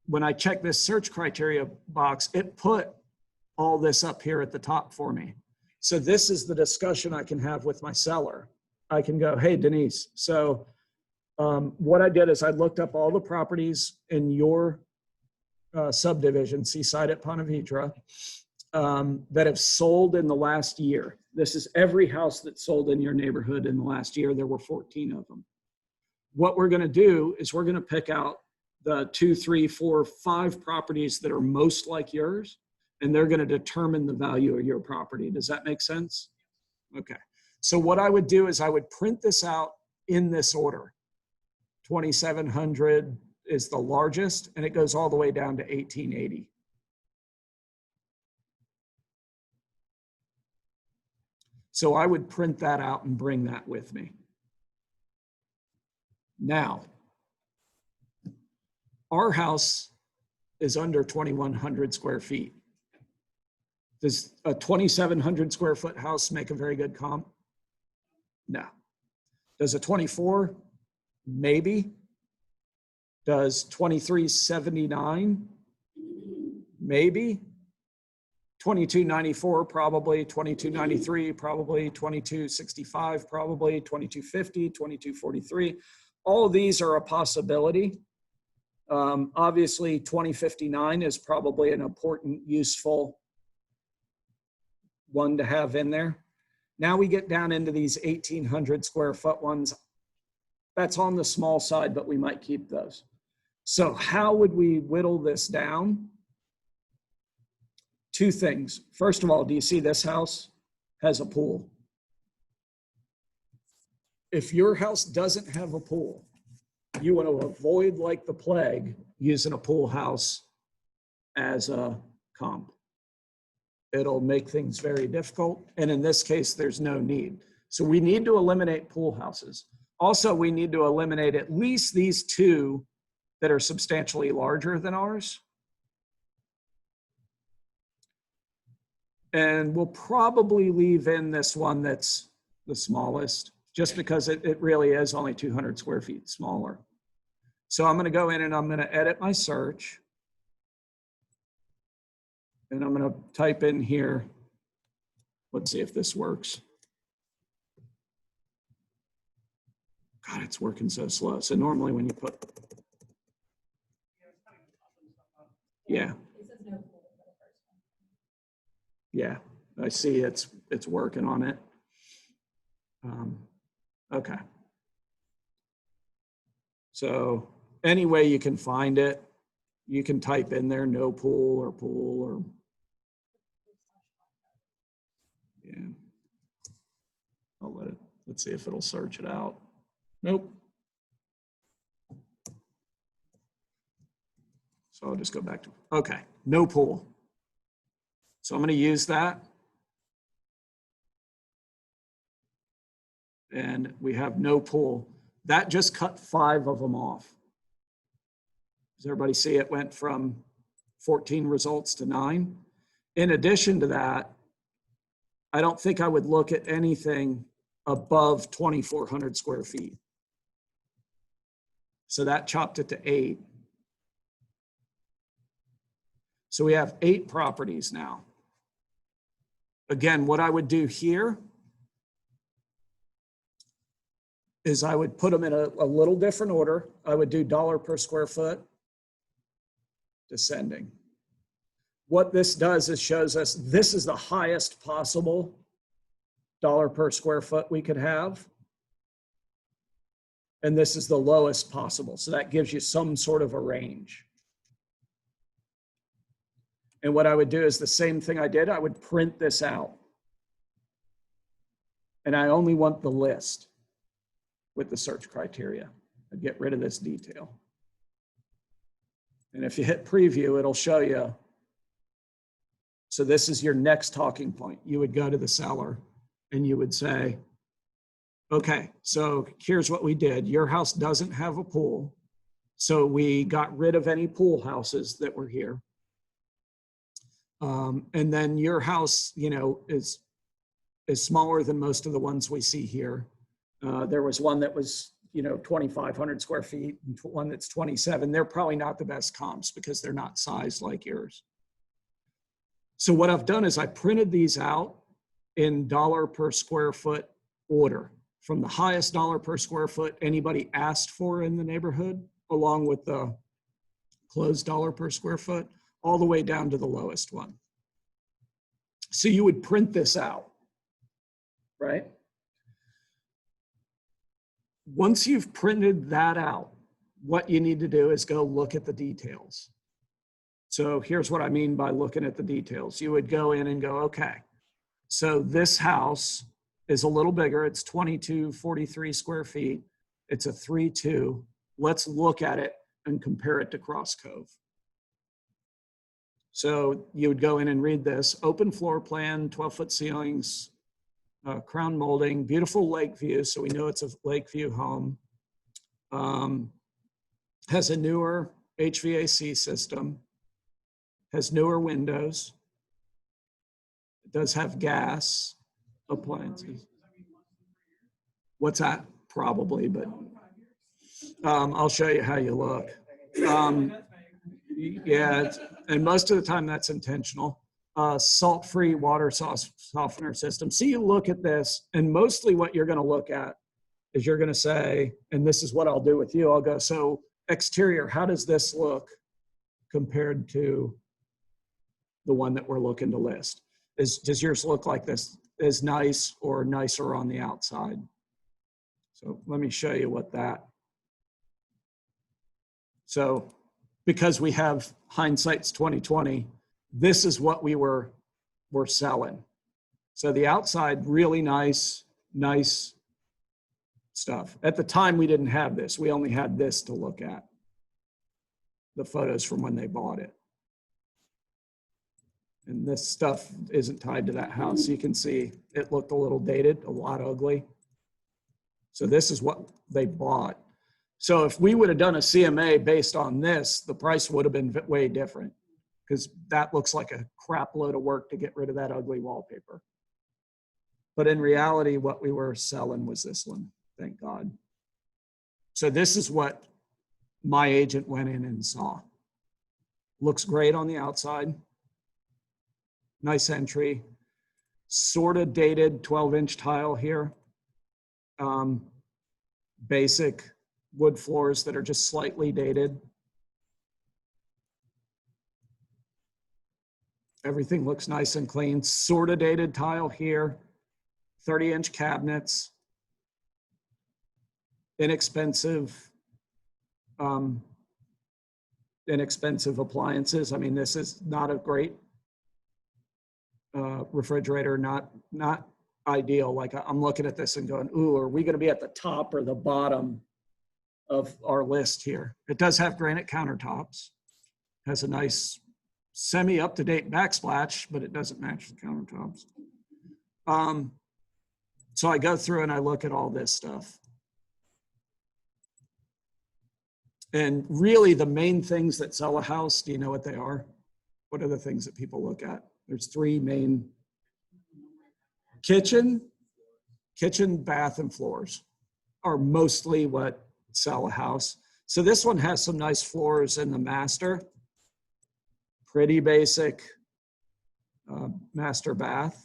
when I check this search criteria box, it put all this up here at the top for me. So this is the discussion I can have with my seller. I can go, hey, Denise, so what I did is I looked up all the properties in your subdivision, Seaside at Ponte Vedra, that have sold in the last year. This is every house that sold in your neighborhood in the last year. There were 14 of them. What we're going to do is we're going to pick out the 2, 3, 4, 5 properties that are most like yours, and they're going to determine the value of your property. Does that make sense? Okay. So what I would do is I would print this out in this order. 2,700 is the largest, and it goes all the way down to 1880. So I would print that out and bring that with me. Now, our house is under 2,100 square feet. Does a 2,700 square foot house make a very good comp? No. Does a 24? Maybe. Does 2379? Maybe. 2294 probably, 2293 probably, 2265 probably, 2250, 2243. All of these are a possibility. Obviously, 2059 is probably an important, useful one to have in there. Now we get down into these 1,800 square foot ones. That's on the small side, but we might keep those. So how would we whittle this down? Two things. First of all, do you see this house has a pool? If your house doesn't have a pool, you want to avoid like the plague using a pool house as a comp. It'll make things very difficult. And in this case, there's no need. So we need to eliminate pool houses. Also, we need to eliminate at least these two that are substantially larger than ours. And we'll probably leave in this one that's the smallest, just because it really is only 200 square feet smaller. So I'm going to go in and I'm going to edit my search. And I'm going to type in here. Let's see if this works. God, it's working so slow. So normally when you put, yeah. It says no pool for the first one. Yeah, I see it's working on it. Okay. So any way you can find it, you can type in there no pool or yeah. Let's see if it'll search it out. Nope. So I'll just go back to, okay, no pool. So I'm going to use that. And we have no pool. That just cut 5 of them off. Does everybody see it went from 14 results to 9? In addition to that, I don't think I would look at anything above 2,400 square feet. So that chopped it to 8. So we have 8 properties now. Again, what I would do here is I would put them in a little different order. I would do dollar per square foot, descending. What this does is shows us this is the highest possible dollar per square foot we could have. And this is the lowest possible. So that gives you some sort of a range. And what I would do is the same thing I did. I would print this out. And I only want the list with the search criteria. I'd get rid of this detail. And if you hit preview, it'll show you. So this is your next talking point. You would go to the seller and you would say, okay, so here's what we did. Your house doesn't have a pool. So we got rid of any pool houses that were here. And then your house, you know, is smaller than most of the ones we see here. There was one that was, you know, 2,500 square feet, and one that's 27. They're probably not the best comps because they're not sized like yours. So what I've done is I printed these out in dollar per square foot order, from the highest dollar per square foot anybody asked for in the neighborhood, along with the closed dollar per square foot, all the way down to the lowest one. So you would print this out, right? Once you've printed that out, what you need to do is go look at the details. So here's what I mean by looking at the details. You would go in and go, okay, so this house is a little bigger. It's 2243 square feet. It's a 3.2. Let's look at it and compare it to Cross Cove. So you would go in and read this. Open floor plan, 12-foot ceilings, crown molding, beautiful lake view. So we know it's a lake view home. Has a newer HVAC system. Has newer windows. It does have gas appliances. What's that? Probably, but I'll show you how you look. Yeah, and most of the time that's intentional. salt-free water softener system. So you look at this, and mostly what you're going to look at is you're going to say, and this is what I'll do with you. I'll go, so exterior, how does this look compared to the one that we're looking to list? Does yours look like this is nice or nicer on the outside? So let me show you what that. So because we have hindsight's 2020, this is what we're selling. So the outside, really nice stuff. At the time, we didn't have this. We only had this to look at, the photos from when they bought it. And this stuff isn't tied to that house. You can see it looked a little dated, a lot ugly. So this is what they bought. So if we would have done a CMA based on this, the price would have been way different, because that looks like a crap load of work to get rid of that ugly wallpaper. But in reality, what we were selling was this one, thank God. So this is what my agent went in and saw. Looks great on the outside. Nice entry. Sort of dated 12-inch tile here. Basic wood floors that are just slightly dated. Everything looks nice and clean. Sort of dated tile here. 30-inch cabinets. Inexpensive appliances. I mean, this is not a great refrigerator, not ideal. Like, I'm looking at this and going, ooh, are we going to be at the top or the bottom of our list here? It does have granite countertops. Has a nice semi up-to-date backsplash, but it doesn't match the countertops. So I go through and I look at all this stuff. And really the main things that sell a house, do you know what they are? What are the things that people look at? There's three main: kitchen, bath, and floors are mostly what sell a house. So this one has some nice floors in the master. Pretty basic master bath.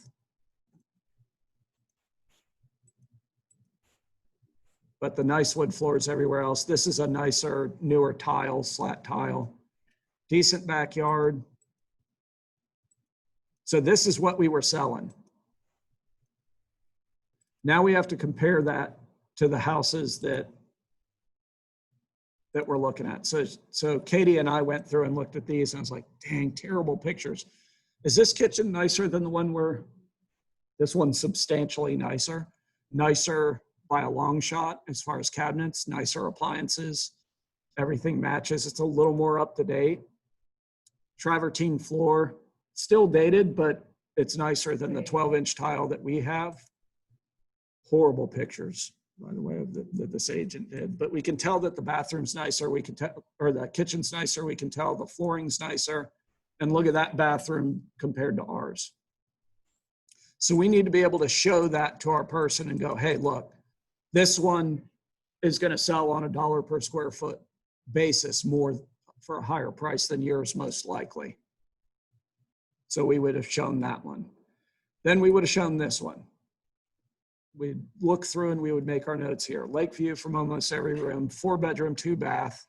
But the nice wood floors everywhere else. This is a nicer, newer tile, slat tile. Decent backyard. So this is what we were selling. Now we have to compare that to the houses that we're looking at. So Katie and I went through and looked at these, and I was like, dang, terrible pictures. Is this kitchen nicer than the one where, this one's substantially nicer? Nicer by a long shot as far as cabinets, nicer appliances, everything matches. It's a little more up to date. Travertine floor, still dated, but it's nicer than the 12-inch tile that we have. Horrible pictures, by the way, that this agent did. But we can tell that the bathroom's nicer. We can tell, or the kitchen's nicer. We can tell the flooring's nicer. And look at that bathroom compared to ours. So we need to be able to show that to our person and go, hey, look, this one is going to sell on $1 per square foot basis more for a higher price than yours, most likely. So we would have shown that one. Then we would have shown this one. We'd look through and we would make our notes here. Lake view from almost every room, 4-bedroom, 2-bath,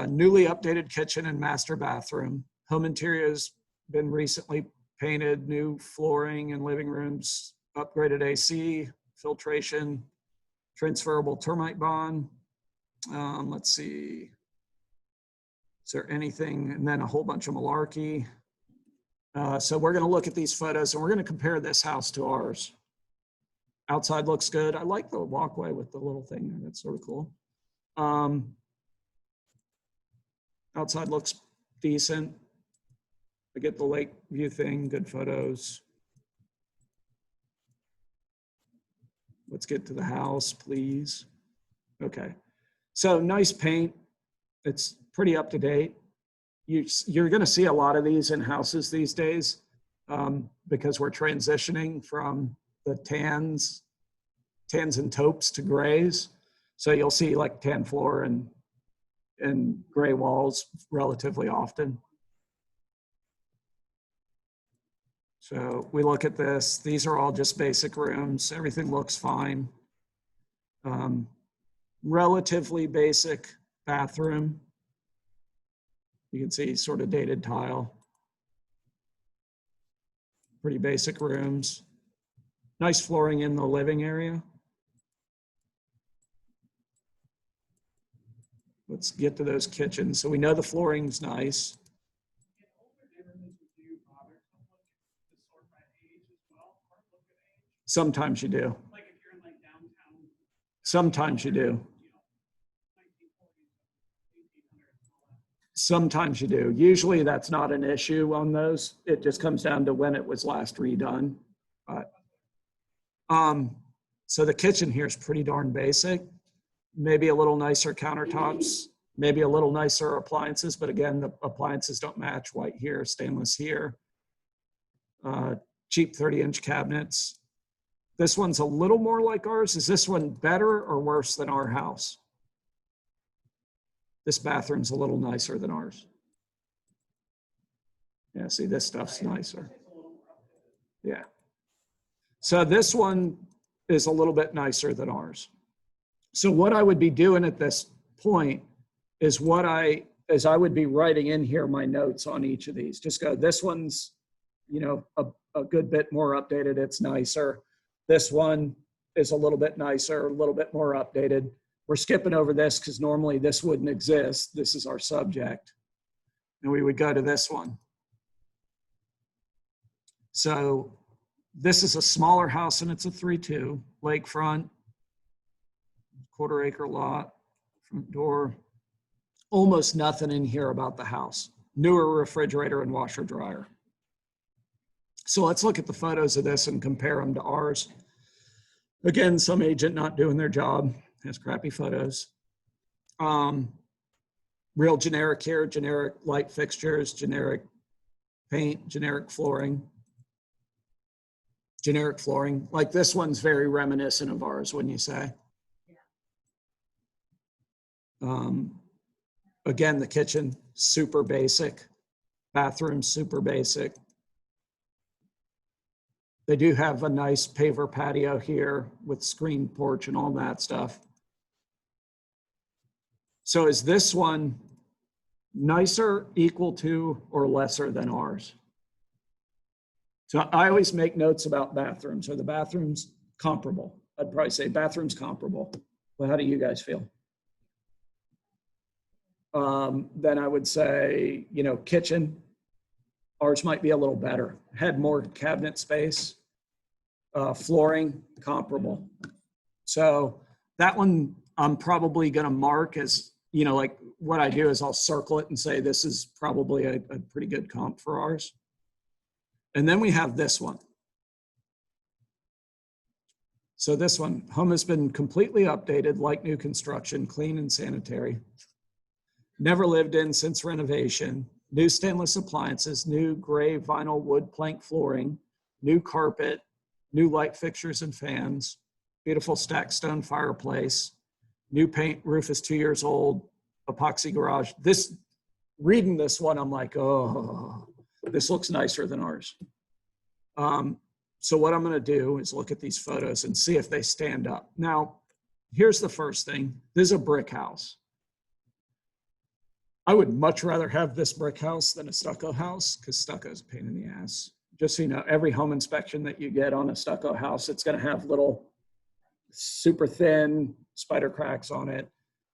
newly updated kitchen and master bathroom. Home interior has been recently painted, new flooring in living rooms, upgraded AC, filtration, transferable termite bond. Let's see. Is there anything? And then a whole bunch of malarkey. So we're going to look at these photos and we're going to compare this house to ours. Outside looks good. I like the walkway with the little thing there. That's sort of cool. Outside looks decent. I get the lake view thing, good photos. Let's get to the house, please. Okay. So nice paint. It's pretty up to date. You're going to see a lot of these in houses these days because we're transitioning from the tans and taupes to grays. So you'll see like tan floor and gray walls relatively often. So we look at this. These are all just basic rooms. Everything looks fine. Relatively basic bathroom. You can see sort of dated tile. Pretty basic rooms. Nice flooring in the living area. Let's get to those kitchens. So we know the flooring's nice. In older neighborhoods, would you bother to look to sort by age as well, or look at age? Sometimes you do. Like if you're in like downtown, Sometimes you do. you know, 1940s, 1800s, all that. Sometimes you do. Usually that's not an issue on those. It just comes down to when it was last redone. But, so the kitchen here is pretty darn basic. Maybe a little nicer countertops, maybe a little nicer appliances, but again, the appliances don't match. White here, stainless here. Cheap 30-inch cabinets. This one's a little more like ours. Is this one better or worse than our house? This bathroom's a little nicer than ours. Yeah, see, this stuff's nicer. Yeah. So this one is a little bit nicer than ours. So what I would be doing at this point is I would be writing in here my notes on each of these. Just go, this one's, you know, a good bit more updated. It's nicer. This one is a little bit nicer, a little bit more updated. We're skipping over this because normally this wouldn't exist. This is our subject. And we would go to this one. So this is a smaller house and it's a 3-2, lakefront, quarter-acre lot, front door. Almost nothing in here about the house. Newer refrigerator and washer dryer. So let's look at the photos of this and compare them to ours. Again, some agent not doing their job, has crappy photos. Real generic here, generic light fixtures, generic paint, generic flooring. Generic flooring. Like this one's very reminiscent of ours, wouldn't you say? Again, the kitchen, super basic. Bathroom, super basic. They do have a nice paver patio here with screen porch and all that stuff. So is this one nicer, equal to, or lesser than ours? So I always make notes about bathrooms. Are the bathrooms comparable? I'd probably say bathrooms comparable. Well, how do you guys feel? Then I would say, you know, kitchen, ours might be a little better. Had more cabinet space. Flooring, comparable. So that one I'm probably gonna mark as, you know, like what I do is I'll circle it and say this is probably a pretty good comp for ours. And then we have this one. So this one, home has been completely updated, like new construction, clean and sanitary. Never lived in since renovation. New stainless appliances, new gray vinyl wood plank flooring, new carpet, new light fixtures and fans, beautiful stacked stone fireplace, new paint, roof is 2 years old, epoxy garage. Reading this one, I'm like, oh, this looks nicer than ours. So what I'm gonna do is look at these photos and see if they stand up. Now, here's the first thing. This is a brick house. I would much rather have this brick house than a stucco house because stucco is a pain in the ass. Just so you know, every home inspection that you get on a stucco house, it's gonna have little super thin spider cracks on it.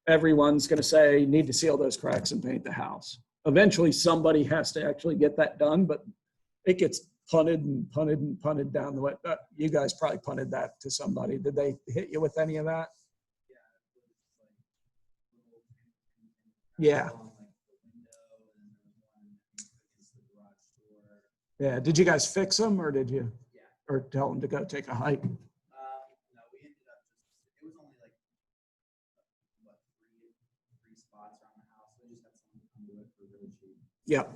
Everyone's gonna say, you need to seal those cracks and paint the house. Eventually somebody has to actually get that done, but it gets punted and punted and punted down the way. You guys probably punted that to somebody. Did they hit you with any of that? Yeah. Yeah, did you guys fix them or did you, or tell them to go take a hike? No, we ended up just, it was only like, what, three spots around the house. We just had someone come do it for really cheap. Yep.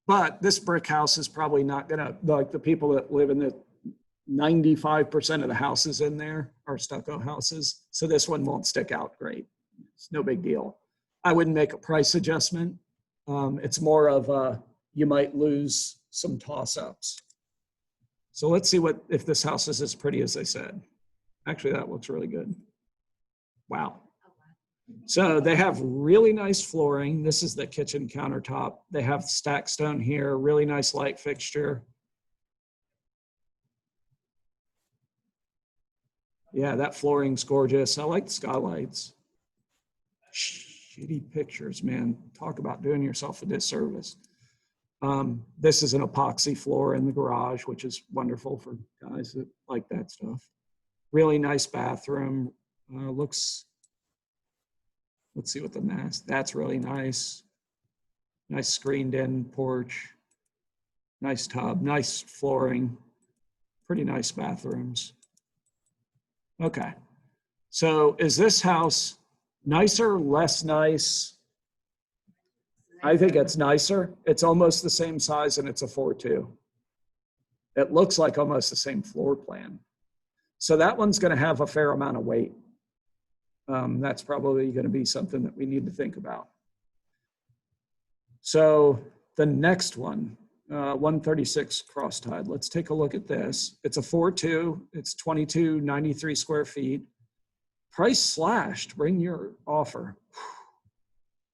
But this brick house is probably not gonna, like the people that live in the 95% of the houses in there are stucco houses. So this one won't stick out great. It's no big deal. I wouldn't make a price adjustment. It's more of a, you might lose some toss-ups. So let's see if this house is as pretty as they said. Actually, that looks really good. Wow. So they have really nice flooring. This is the kitchen countertop. They have stacked stone here, really nice light fixture. Yeah, that flooring's gorgeous. I like the skylights. Shitty pictures, man. Talk about doing yourself a disservice. This is an epoxy floor in the garage, which is wonderful for guys that like that stuff. Really nice bathroom. Let's see what that's really nice. Nice screened in porch. Nice tub, nice flooring. Pretty nice bathrooms. Okay. So is this house nicer, less nice? I think it's nicer. It's almost the same size and it's a 4.2. It looks like almost the same floor plan. So that one's going to have a fair amount of weight. That's probably going to be something that we need to think about. So the next one, 136 Crosstide. Let's take a look at this. It's a 4.2. It's 2293 square feet. Price slashed. Bring your offer.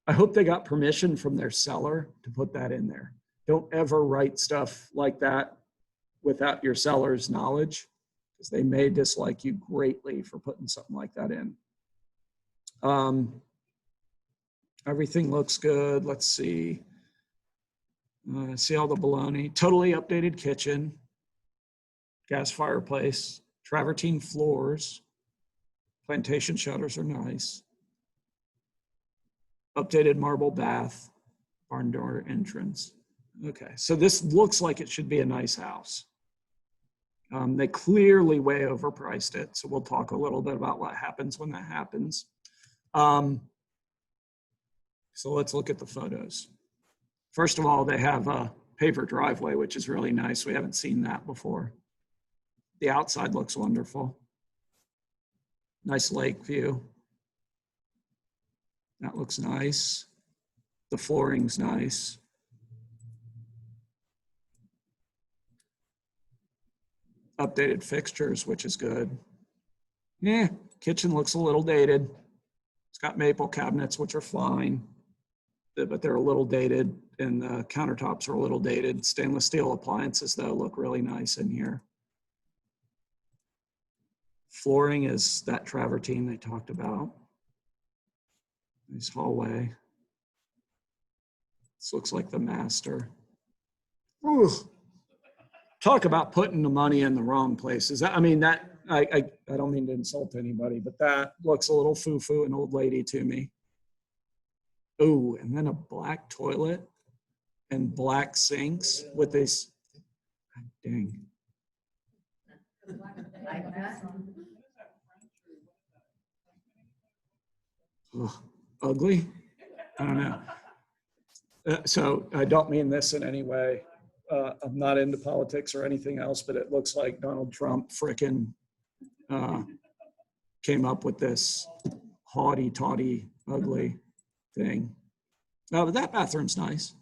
I hope they got permission from their seller to put that in there. Don't ever write stuff like that without your seller's knowledge, because they may dislike you greatly for putting something like that in. Everything looks good. Let's see. See all the baloney. Totally updated kitchen. Gas fireplace. Travertine floors. Plantation shutters are nice. Updated marble bath. Barn door entrance. Okay, so this looks like it should be a nice house. They clearly way overpriced it, so we'll talk a little bit about what happens when that happens. So let's look at the photos. First of all, they have a paver driveway, which is really nice. We haven't seen that before. The outside looks wonderful. Nice lake view. That looks nice. The flooring's nice. Updated fixtures, which is good. Yeah, kitchen looks a little dated. It's got maple cabinets, which are fine, but they're a little dated, and the countertops are a little dated. Stainless steel appliances, though, look really nice in here. Flooring is that travertine they talked about. Nice hallway. This looks like the master. Ooh. Talk about putting the money in the wrong places. I mean, that I don't mean to insult anybody, but that looks a little foo-foo and old lady to me. Oh, and then a black toilet and black sinks with this. God dang. Ugh, ugly? I don't know. So I don't mean this in any way. I'm not into politics or anything else, but it looks like Donald Trump frickin' came up with this haughty, tawdy, ugly thing. But that bathroom's nice.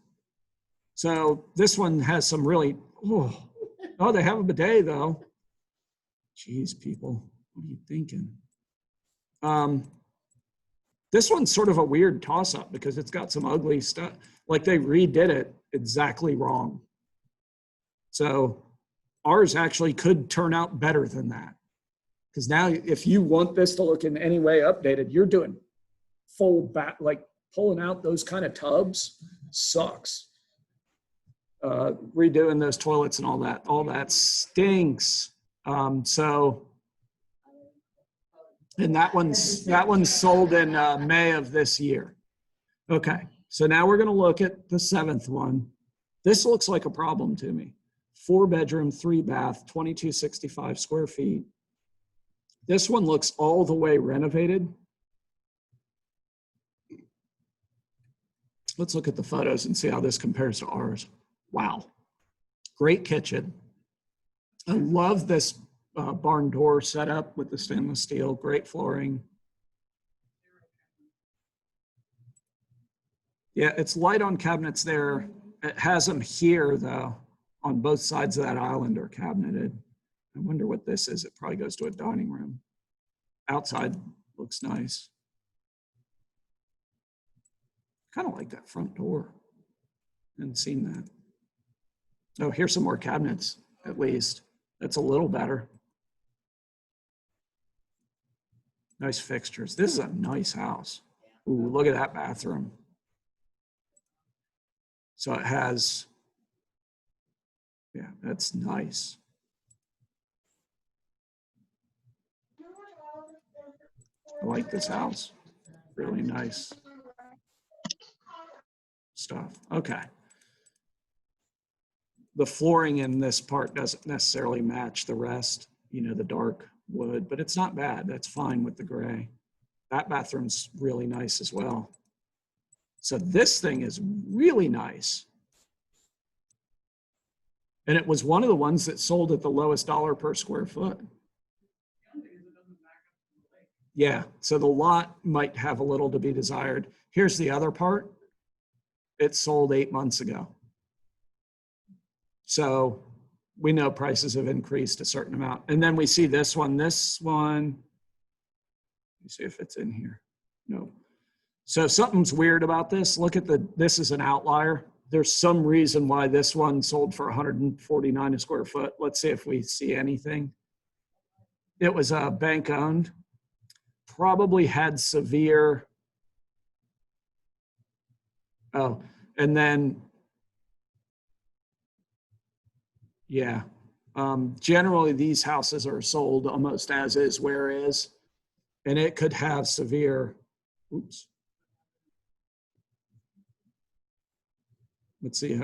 So this one has some really, oh, they have a bidet though. Jeez, people, what are you thinking? This one's sort of a weird toss-up because it's got some ugly stuff. Like they redid it exactly wrong. So ours actually could turn out better than that. Because now if you want this to look in any way updated, you're doing full back, like pulling out those kind of tubs sucks. Redoing those toilets and all that stinks. And that one's sold in May of this year. Okay, so now we're gonna look at the 7th one. This looks like a problem to me. 4-bedroom, 3-bath, 2265 square feet. This one looks all the way renovated. Let's look at the photos and see how this compares to ours. Wow, great kitchen. I love this barn door setup with the stainless steel, great flooring. Yeah, it's light on cabinets there. It has them here though. on both sides of that island are cabineted. I wonder what this is. It probably goes to a dining room. Outside looks nice. Kind of like that front door. Hadn't seen that. Oh, here's some more cabinets, at least. That's a little better. Nice fixtures. This is a nice house. Ooh, look at that bathroom. So it has, yeah, that's nice. I like this house. Really nice stuff. Okay. The flooring in this part doesn't necessarily match the rest, you know, the dark wood, but it's not bad. That's fine with the gray. That bathroom's really nice as well. So this thing is really nice. And it was one of the ones that sold at the lowest dollar per square foot. Yeah, so the lot might have a little to be desired. Here's the other part. It sold 8 months ago. So we know prices have increased a certain amount. And then we see this one, let me see if it's in here. No. So something's weird about this. Look at this is an outlier. There's some reason why this one sold for 149 a square foot. Let's see if we see anything. It was bank owned, probably had severe, and then, yeah. Generally these houses are sold almost as is, where is, and it could have severe, oops. Let's see.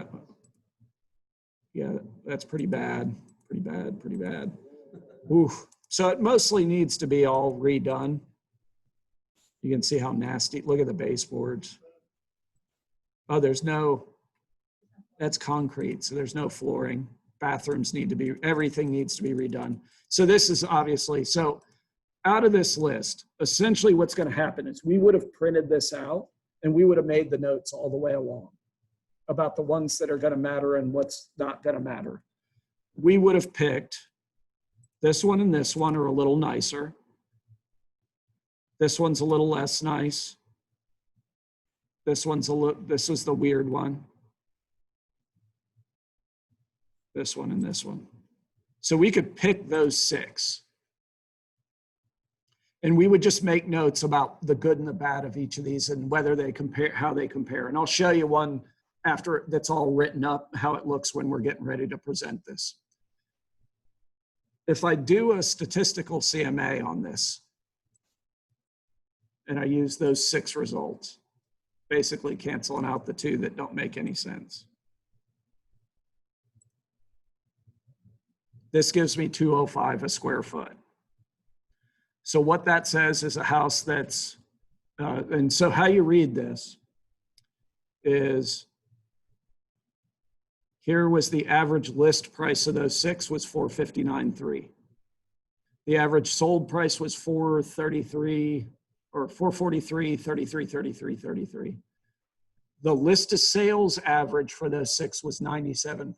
Yeah, that's pretty bad, pretty bad, pretty bad. Oof. So it mostly needs to be all redone. You can see how nasty, look at the baseboards. Oh, that's concrete, so there's no flooring. Bathrooms need to be, everything needs to be redone. So this is obviously, so out of this list, essentially what's gonna happen is we would have printed this out and we would have made the notes all the way along about the ones that are gonna matter and what's not gonna matter. We would have picked this one and this one are a little nicer. This one's a little less nice. This is the weird one. This one and this one. So we could pick those 6. And we would just make notes about the good and the bad of each of these and whether they compare, how they compare. And I'll show you one after that's all written up, how it looks when we're getting ready to present this. If I do a statistical CMA on this, and I use those 6 results, basically canceling out the 2 that don't make any sense. This gives me 205 a square foot. So what that says is a house that's, and so how you read this is, here was the average list price of those 6 was 459.3. The average sold price was 433 or 443, 33, 33, 33. The list of sales average for those 6 was 97%.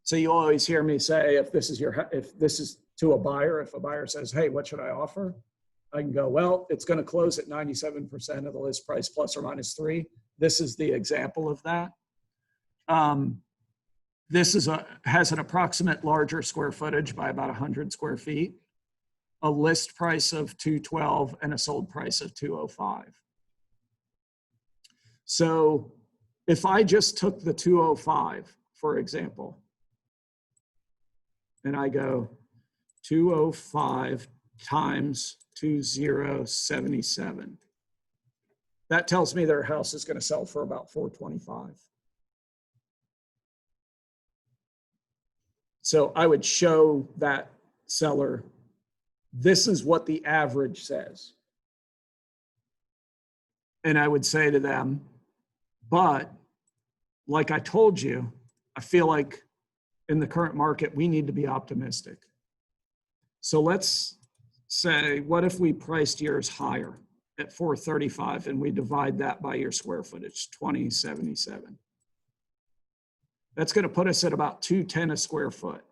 So you always hear me say, if this is to a buyer, if a buyer says, hey, what should I offer? I can go, well, it's going to close at 97% of the list price plus or minus 3. This is the example of that. This has an approximate larger square footage by about 100 square feet, a list price of 212 and a sold price of 205. So if I just took the 205, for example, and I go 205 times 2077, that tells me their house is going to sell for about 425. So I would show that seller, this is what the average says. And I would say to them, but like I told you, I feel like in the current market, we need to be optimistic. So let's say, what if we priced yours higher at 435 and we divide that by your square footage, 2077. That's going to put us at about $210 a square foot.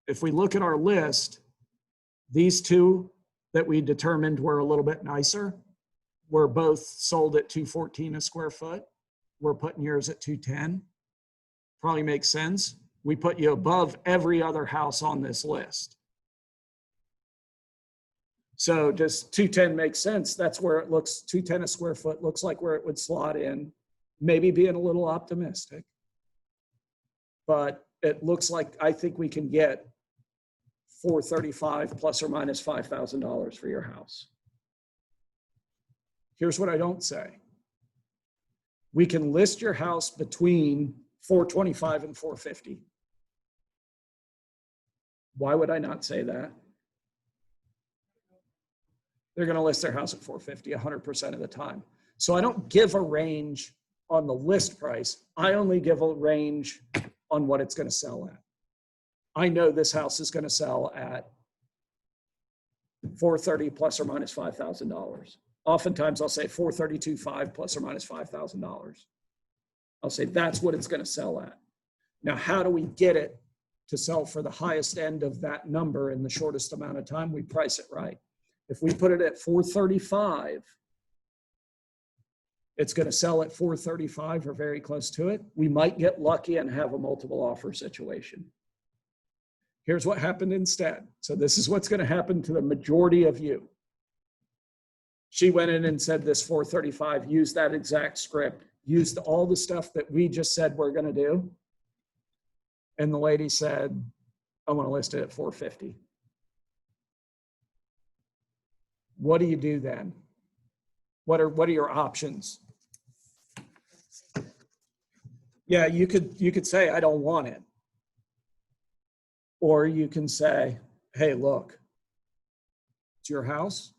If we look at our list, these two that we determined were a little bit nicer were both sold at $214 a square foot. We're putting yours at $210. Probably makes sense. We put you above every other house on this list. So does $210 make sense? That's where it looks, $210 a square foot looks like where it would slot in. Maybe being a little optimistic. But it looks like I think we can get $435 plus or minus $5,000 for your house. Here's what I don't say. We can list your house between $425 and $450. Why would I not say that? They're going to list their house at $450 100% of the time. So I don't give a range on the list price. I only give a range on what it's going to sell at. I know this house is going to sell at $430 plus or minus $5,000. Oftentimes I'll say $432.5 plus or minus $5,000. I'll say that's what it's going to sell at. Now, how do we get it to sell for the highest end of that number in the shortest amount of time? We price it right. If we put it at $435, it's going to sell at $435 or very close to it. We might get lucky and have a multiple offer situation. Here's what happened instead. So this is what's going to happen to the majority of you. She went in and said this $435, used that exact script, used all the stuff that we just said we're going to do. And the lady said, I want to list it at $450. What do you do then? What are your options? Yeah, you could say, I don't want it. Or you can say, hey, look, it's your house.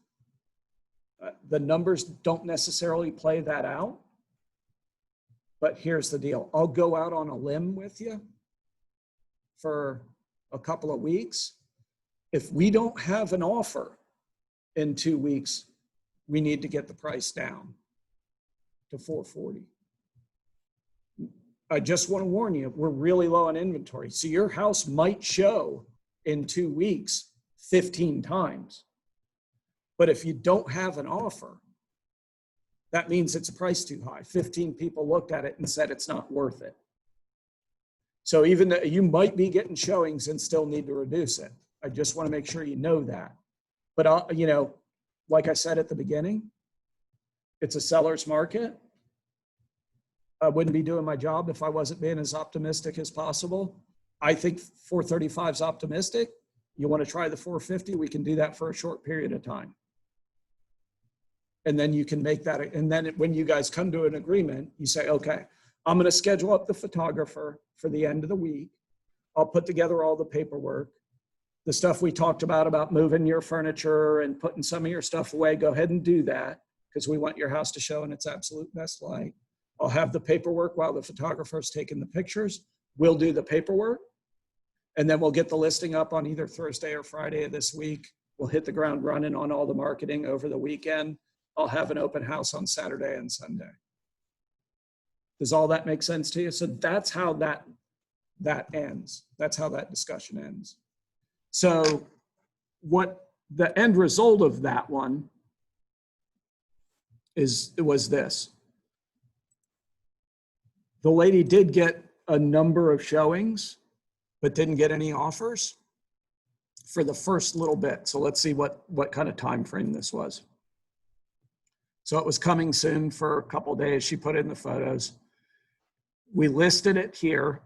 The numbers don't necessarily play that out. But here's the deal. I'll go out on a limb with you for a couple of weeks. If we don't have an offer in 2 weeks, we need to get the price down to $440. I just want to warn you, we're really low on inventory. So your house might show in 2 weeks 15 times. But if you don't have an offer, that means it's priced too high. 15 people looked at it and said it's not worth it. So even though you might be getting showings and still need to reduce it. I just want to make sure you know that. But, like I said at the beginning, it's a seller's market. I wouldn't be doing my job if I wasn't being as optimistic as possible. I think 435 is optimistic. You want to try the 450, we can do that for a short period of time. And then you can make that, and then when you guys come to an agreement, you say, okay, I'm going to schedule up the photographer for the end of the week. I'll put together all the paperwork. The stuff we talked about moving your furniture and putting some of your stuff away, go ahead and do that because we want your house to show in its absolute best light. I'll have the paperwork while the photographer's taking the pictures. We'll do the paperwork, and then we'll get the listing up on either Thursday or Friday of this week. We'll hit the ground running on all the marketing over the weekend. I'll have an open house on Saturday and Sunday. Does all that make sense to you? So that's how that ends. That's how that discussion ends. So what the end result of that one was this. The lady did get a number of showings, but didn't get any offers for the first little bit. So let's see what kind of time frame this was. So it was coming soon for a couple of days. She put in the photos. We listed it here.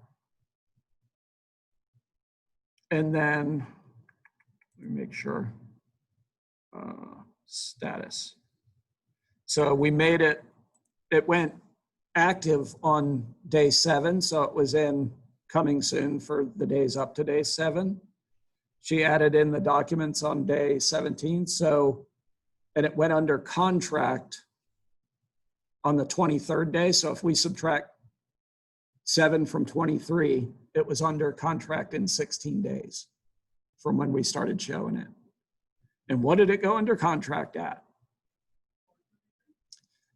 And then, let me make sure, status. So we made it went active on day 7. So it was in coming soon for the days up to day 7. She added in the documents on day 17. And it went under contract on the 23rd day. So if we subtract 7 from 23, it was under contract in 16 days from when we started showing it. And what did it go under contract at?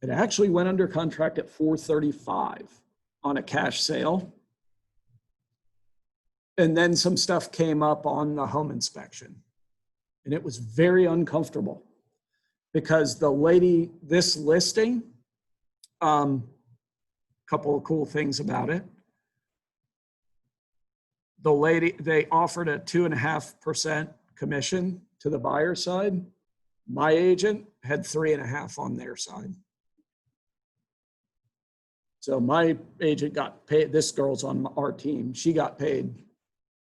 It actually went under contract at $435 on a cash sale. And then some stuff came up on the home inspection. And it was very uncomfortable because the lady, this listing, couple of cool things about it. The lady, they offered a 2.5% commission to the buyer side. My agent had 3.5% on their side. So my agent got paid, this girl's on our team, she got paid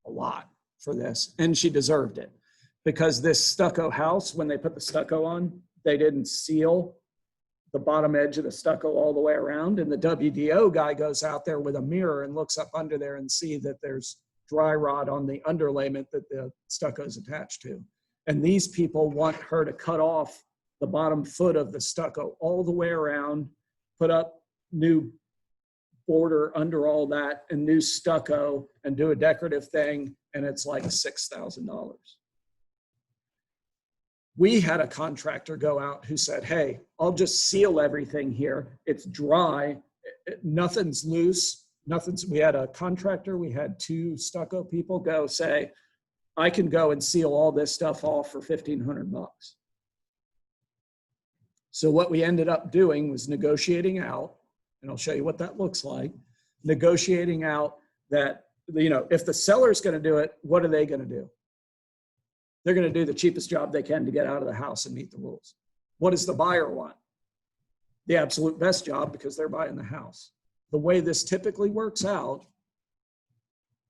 a lot for this, and she deserved it. Because this stucco house, when they put the stucco on, they didn't seal the bottom edge of the stucco all the way around. And the WDO guy goes out there with a mirror and looks up under there and see that there's dry rot on the underlayment that the stucco is attached to. And these people want her to cut off the bottom foot of the stucco all the way around, put up new border under all that and new stucco and do a decorative thing. And it's like $6,000. We had a contractor go out who said, hey, I'll just seal everything here. It's dry, nothing's loose, nothing's, we had a contractor, we had 2 stucco people go say, I can go and seal all this stuff off for $1,500. So what we ended up doing was negotiating out, and I'll show you what that looks like, negotiating out that, you know, if the seller's gonna do it, what are they gonna do? They're going to do the cheapest job they can to get out of the house and meet the rules. What does the buyer want? The absolute best job, because they're buying the house. The way this typically works out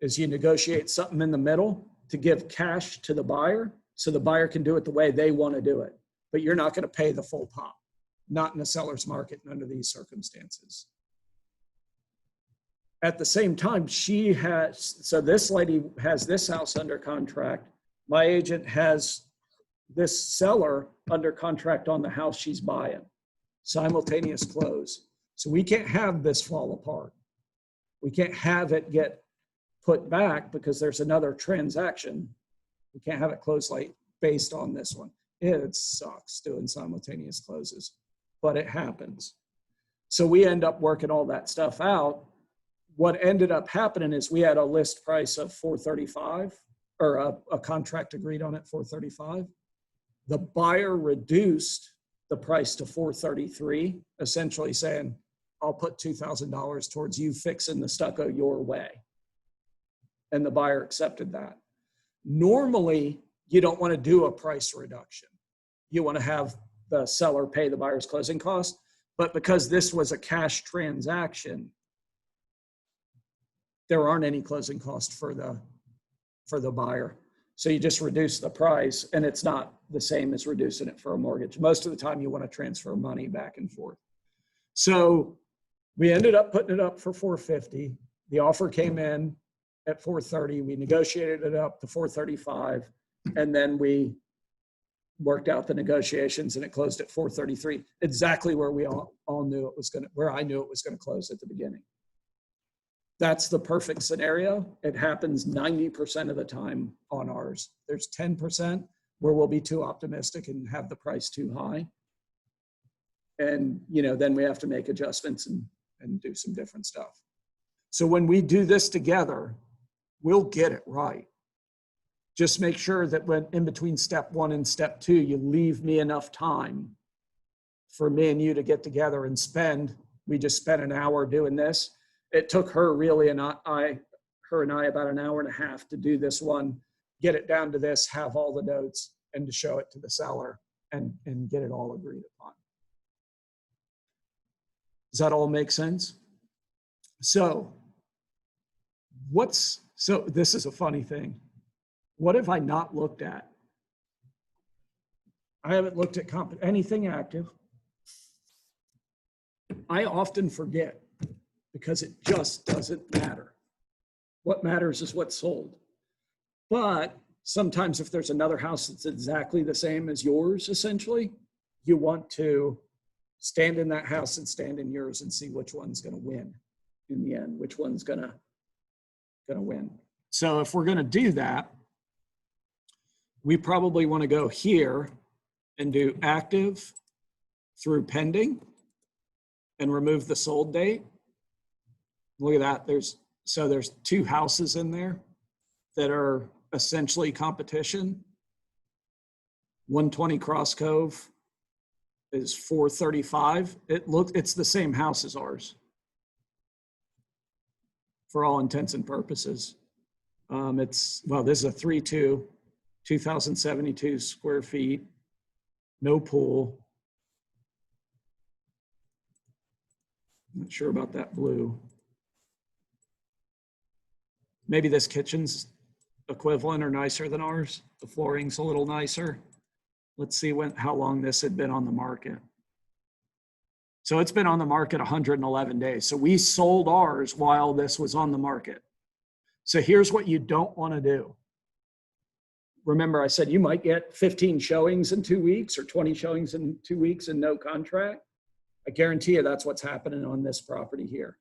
is you negotiate something in the middle to give cash to the buyer so the buyer can do it the way they want to do it. But you're not going to pay the full pop, not in a seller's market and under these circumstances. At the same time, she has, so this lady has this house under contract. My agent has this seller under contract on the house she's buying, simultaneous close. So we can't have this fall apart. We can't have it get put back because there's another transaction. We can't have it close late based on this one. It sucks doing simultaneous closes, but it happens. So we end up working all that stuff out. What ended up happening is we had a list price of $435. Or a contract agreed on at $435. The buyer reduced the price to $433, essentially saying, I'll put $2,000 towards you fixing the stucco your way. And the buyer accepted that. Normally, you don't want to do a price reduction. You want to have the seller pay the buyer's closing costs. But because this was a cash transaction, there aren't any closing costs for the buyer. So you just reduce the price, and it's not the same as reducing it for a mortgage. Most of the time you want to transfer money back and forth. So we ended up putting it up for $450. The offer came in at $430. We negotiated it up to $435, and then we worked out the negotiations and it closed at $433, exactly where we all knew it was going to, where I knew it was going to close at the beginning. That's the perfect scenario. It happens 90% of the time on ours. There's 10% where we'll be too optimistic and have the price too high. And, you know, then we have to make adjustments and do some different stuff. So when we do this together, we'll get it right. Just make sure that when in between step 1 and step 2, you leave me enough time for me and you to get together and we just spent an hour doing this. It took her really her and I about an hour and a half to do this one, get it down to this, have all the notes, and to show it to the seller and get it all agreed upon. Does that all make sense? So this is a funny thing. What have I not looked at? I haven't looked at anything active. I often forget, because it just doesn't matter. What matters is what's sold. But sometimes if there's another house that's exactly the same as yours, essentially, you want to stand in that house and stand in yours and see which one's gonna win in the end, which one's gonna win. So if we're gonna do that, we probably wanna go here and do active through pending and remove the sold date. Look at that, there's 2 houses in there. that are essentially competition. 120 Cross Cove is 435. It's the same house as ours for all intents and purposes. This is a 3-2, 2,072 square feet, no pool. Not sure about that blue. Maybe this kitchen's equivalent or nicer than ours. The flooring's a little nicer. Let's see how long this had been on the market. So it's been on the market 111 days. So we sold ours while this was on the market. So here's what you don't want to do. Remember, I said you might get 15 showings in 2 weeks or 20 showings in 2 weeks and no contract. I guarantee you that's what's happening on this property here.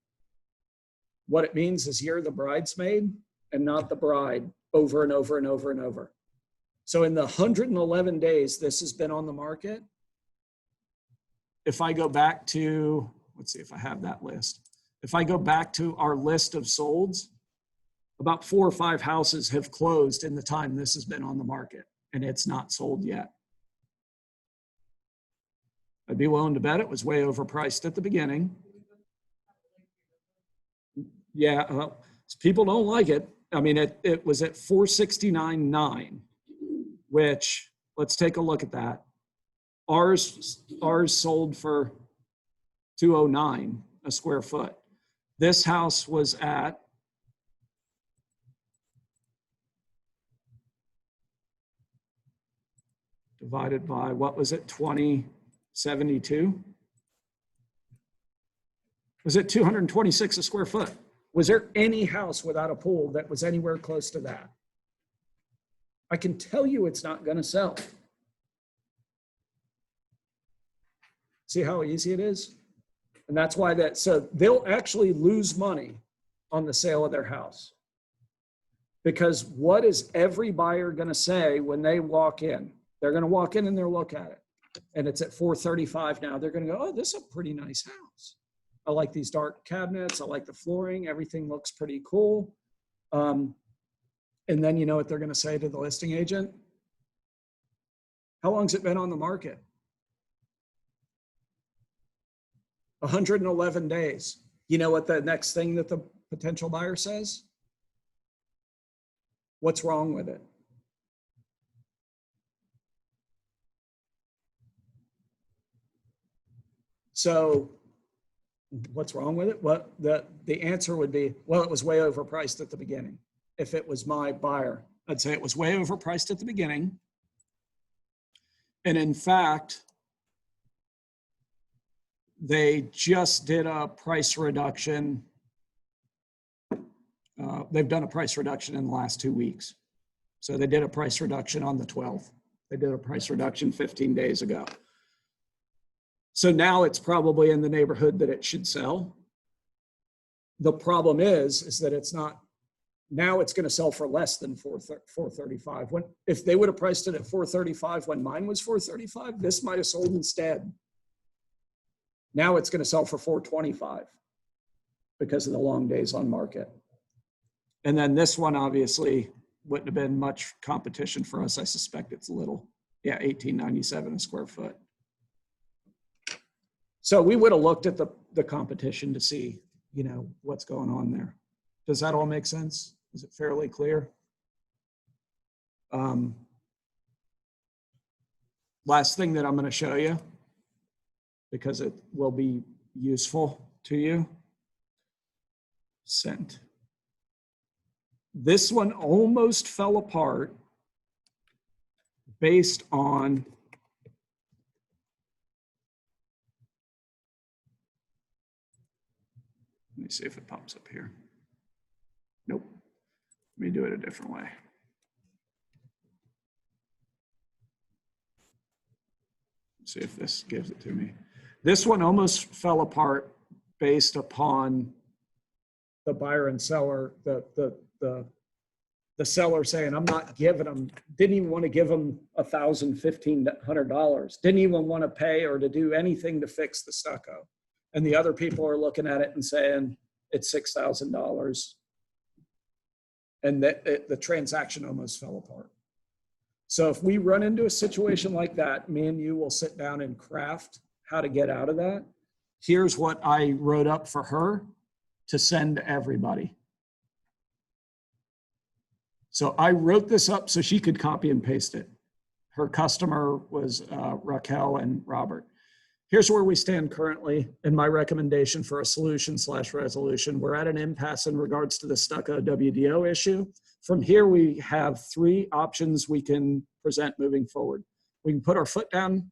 What it means is you're the bridesmaid and not the bride over and over and over and over. So in the 111 days this has been on the market, if I go back to, let's see if I have that list. If I go back to our list of solds, about 4 or 5 houses have closed in the time this has been on the market, and it's not sold yet. I'd be willing to bet it was way overpriced at the beginning. Yeah, people don't like it. I mean, it was at $469.9, which, let's take a look at that. Ours sold for $209 a square foot. This house was at divided by, what was it, 2072? Was it 226 a square foot? Was there any house without a pool that was anywhere close to that? I can tell you it's not going to sell. See how easy it is? And that's why so they'll actually lose money on the sale of their house. Because what is every buyer going to say when they walk in? They're going to walk in and they'll look at it. And it's at 435 now. They're going to go, oh, this is a pretty nice house. I like these dark cabinets. I like the flooring. Everything looks pretty cool. And then you know what they're going to say to the listing agent? How long's it been on the market? 111 days. You know what the next thing that the potential buyer says? What's wrong with it? So what's wrong with it? Well, the answer would be, well, it was way overpriced at the beginning. If it was my buyer, I'd say it was way overpriced at the beginning. And in fact, they just did a price reduction. They've done a price reduction in the last 2 weeks. So they did a price reduction on the 12th. They did a price reduction 15 days ago. So now it's probably in the neighborhood that it should sell. The problem is that it's not, now it's going to sell for less than 435. If they would have priced it at 435 when mine was 435, this might have sold instead. Now it's going to sell for 425 because of the long days on market. And then this one obviously wouldn't have been much competition for us. I suspect it's little. Yeah, $18.97 a square foot. So we would have looked at the competition to see, you know, what's going on there. Does that all make sense? Is it fairly clear? Last thing that I'm going to show you, because it will be useful to you. Sent. This one almost fell apart based on let me see if it pops up here. Nope. Let me do it a different way. See if this gives it to me. This one almost fell apart based upon the buyer and seller, the seller saying, I'm not giving them, didn't even want to give them $1,000, $1,500, didn't even want to pay or to do anything to fix the stucco. And the other people are looking at it and saying, it's $6,000. And the transaction almost fell apart. So if we run into a situation like that, me and you will sit down and craft how to get out of that. Here's what I wrote up for her to send to everybody. So I wrote this up so she could copy and paste it. Her customer was Raquel and Robert. Here's where we stand currently and my recommendation for a solution/resolution. We're at an impasse in regards to the stucco WDO issue. From here, we have 3 options we can present moving forward. We can put our foot down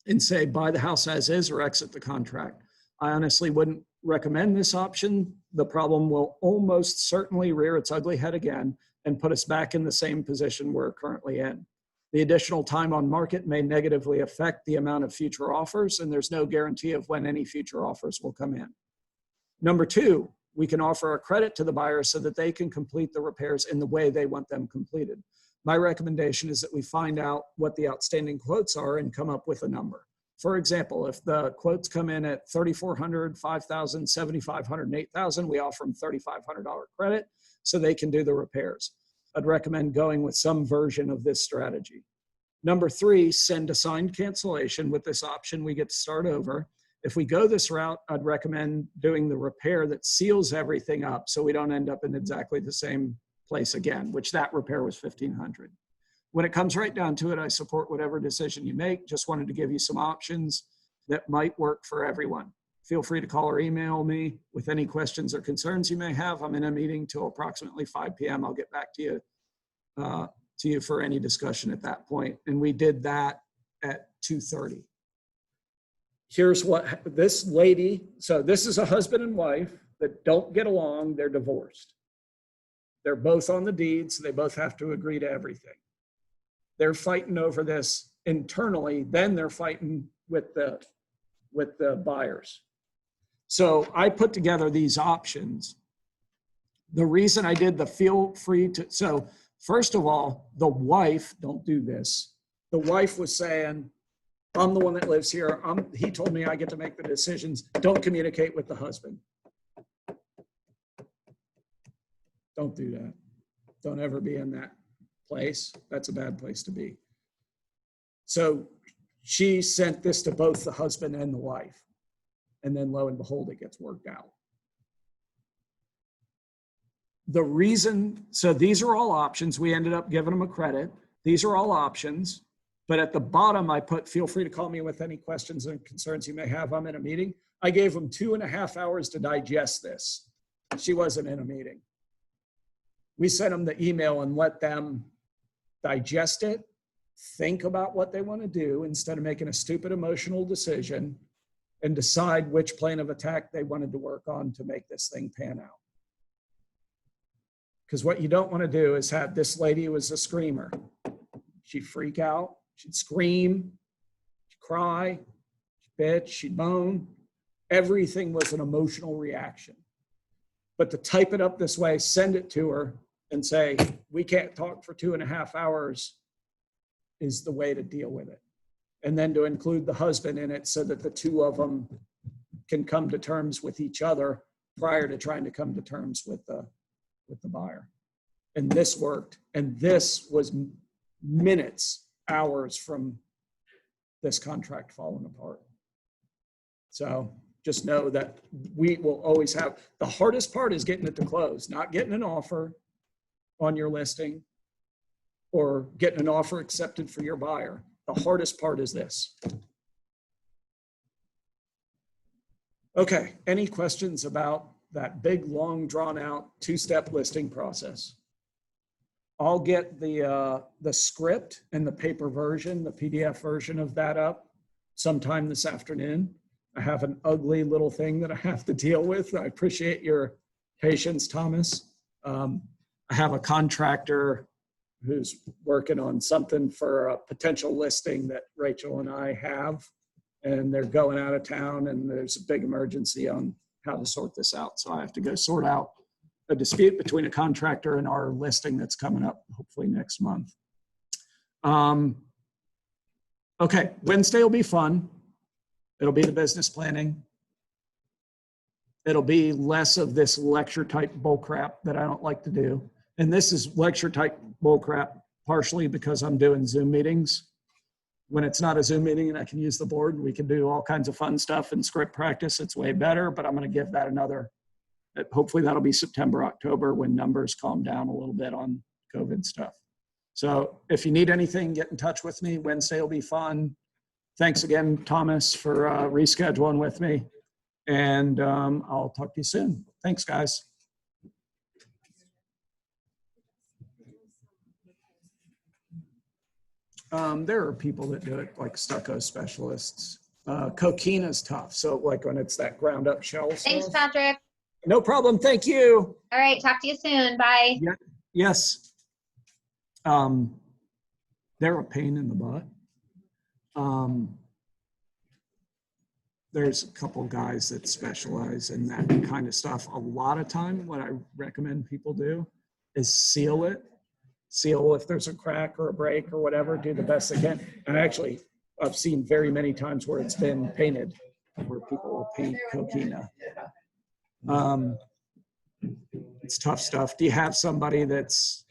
and say, buy the house as is or exit the contract. I honestly wouldn't recommend this option. The problem will almost certainly rear its ugly head again and put us back in the same position we're currently in. The additional time on market may negatively affect the amount of future offers, and there's no guarantee of when any future offers will come in. Number 2, we can offer a credit to the buyer so that they can complete the repairs in the way they want them completed. My recommendation is that we find out what the outstanding quotes are and come up with a number. For example, if the quotes come in at $3,400, $5,000, $7,500, and $8,000, we offer them $3,500 credit so they can do the repairs. I'd recommend going with some version of this strategy. Number 3, send a signed cancellation. With this option, we get to start over. If we go this route, I'd recommend doing the repair that seals everything up so we don't end up in exactly the same place again, which that repair was $1,500. When it comes right down to it, I support whatever decision you make. Just wanted to give you some options that might work for everyone. Feel free to call or email me with any questions or concerns you may have. I'm in a meeting till approximately 5 p.m. I'll get back to you for any discussion at that point. And we did that at 2:30. Here's what this lady, so this is a husband and wife that don't get along. They're divorced. They're both on the deeds. They both have to agree to everything. They're fighting over this internally. Then they're fighting with the buyers. So I put together these options. The reason I did the feel free to, so first of all, the wife, don't do this. The wife was saying, I'm the one that lives here. He told me I get to make the decisions. Don't communicate with the husband. Don't do that. Don't ever be in that place. That's a bad place to be. So she sent this to both the husband and the wife. And then lo and behold, it gets worked out. The reason, so these are all options. We ended up giving them a credit. These are all options. But at the bottom, I put, feel free to call me with any questions and concerns you may have. I'm in a meeting. I gave them 2.5 hours to digest this. She wasn't in a meeting. We sent them the email and let them digest it, think about what they want to do instead of making a stupid emotional decision, and decide which plane of attack they wanted to work on to make this thing pan out. Because what you don't want to do is have this lady who was a screamer. She'd freak out, she'd scream, she'd cry, she'd bitch, she'd moan. Everything was an emotional reaction. But to type it up this way, send it to her and say, we can't talk for 2.5 hours is the way to deal with it. And then to include the husband in it so that the two of them can come to terms with each other prior to trying to come to terms with the buyer. And this worked. And this was minutes, hours from this contract falling apart. So just know that we will always have, the hardest part is getting it to close, not getting an offer on your listing or getting an offer accepted for your buyer. The hardest part is this. Okay, any questions about that big, long, drawn out 2-step listing process? I'll get the script and the paper version, the PDF version of that up sometime this afternoon. I have an ugly little thing that I have to deal with. I appreciate your patience, Thomas. I have a contractor who's working on something for a potential listing that Rachel and I have, and they're going out of town and there's a big emergency on how to sort this out. So I have to go sort out a dispute between a contractor and our listing that's coming up hopefully next month. Okay, Wednesday will be fun. It'll be the business planning. It'll be less of this lecture type bull crap that I don't like to do. And this is lecture type bullcrap, partially because I'm doing Zoom meetings. When it's not a Zoom meeting and I can use the board, we can do all kinds of fun stuff and script practice. It's way better, but I'm going to give that another, hopefully that'll be September, October when numbers calm down a little bit on COVID stuff. So if you need anything, get in touch with me. Wednesday will be fun. Thanks again, Thomas, for rescheduling with me. And I'll talk to you soon. Thanks, guys. There are people that do it, like stucco specialists. Coquina is tough. So like when it's that ground up shell Thanks, stuff. Patrick. No problem. Thank you. All right, talk to you soon. Bye. Yeah. Yes. They're a pain in the butt. There's a couple guys that specialize in that kind of stuff. A lot of time, what I recommend people do is seal it. Seal if there's a crack or a break or whatever, do the best they can. And actually, I've seen very many times where it's been painted, where people will paint coquina. It's tough stuff. Do you have somebody that's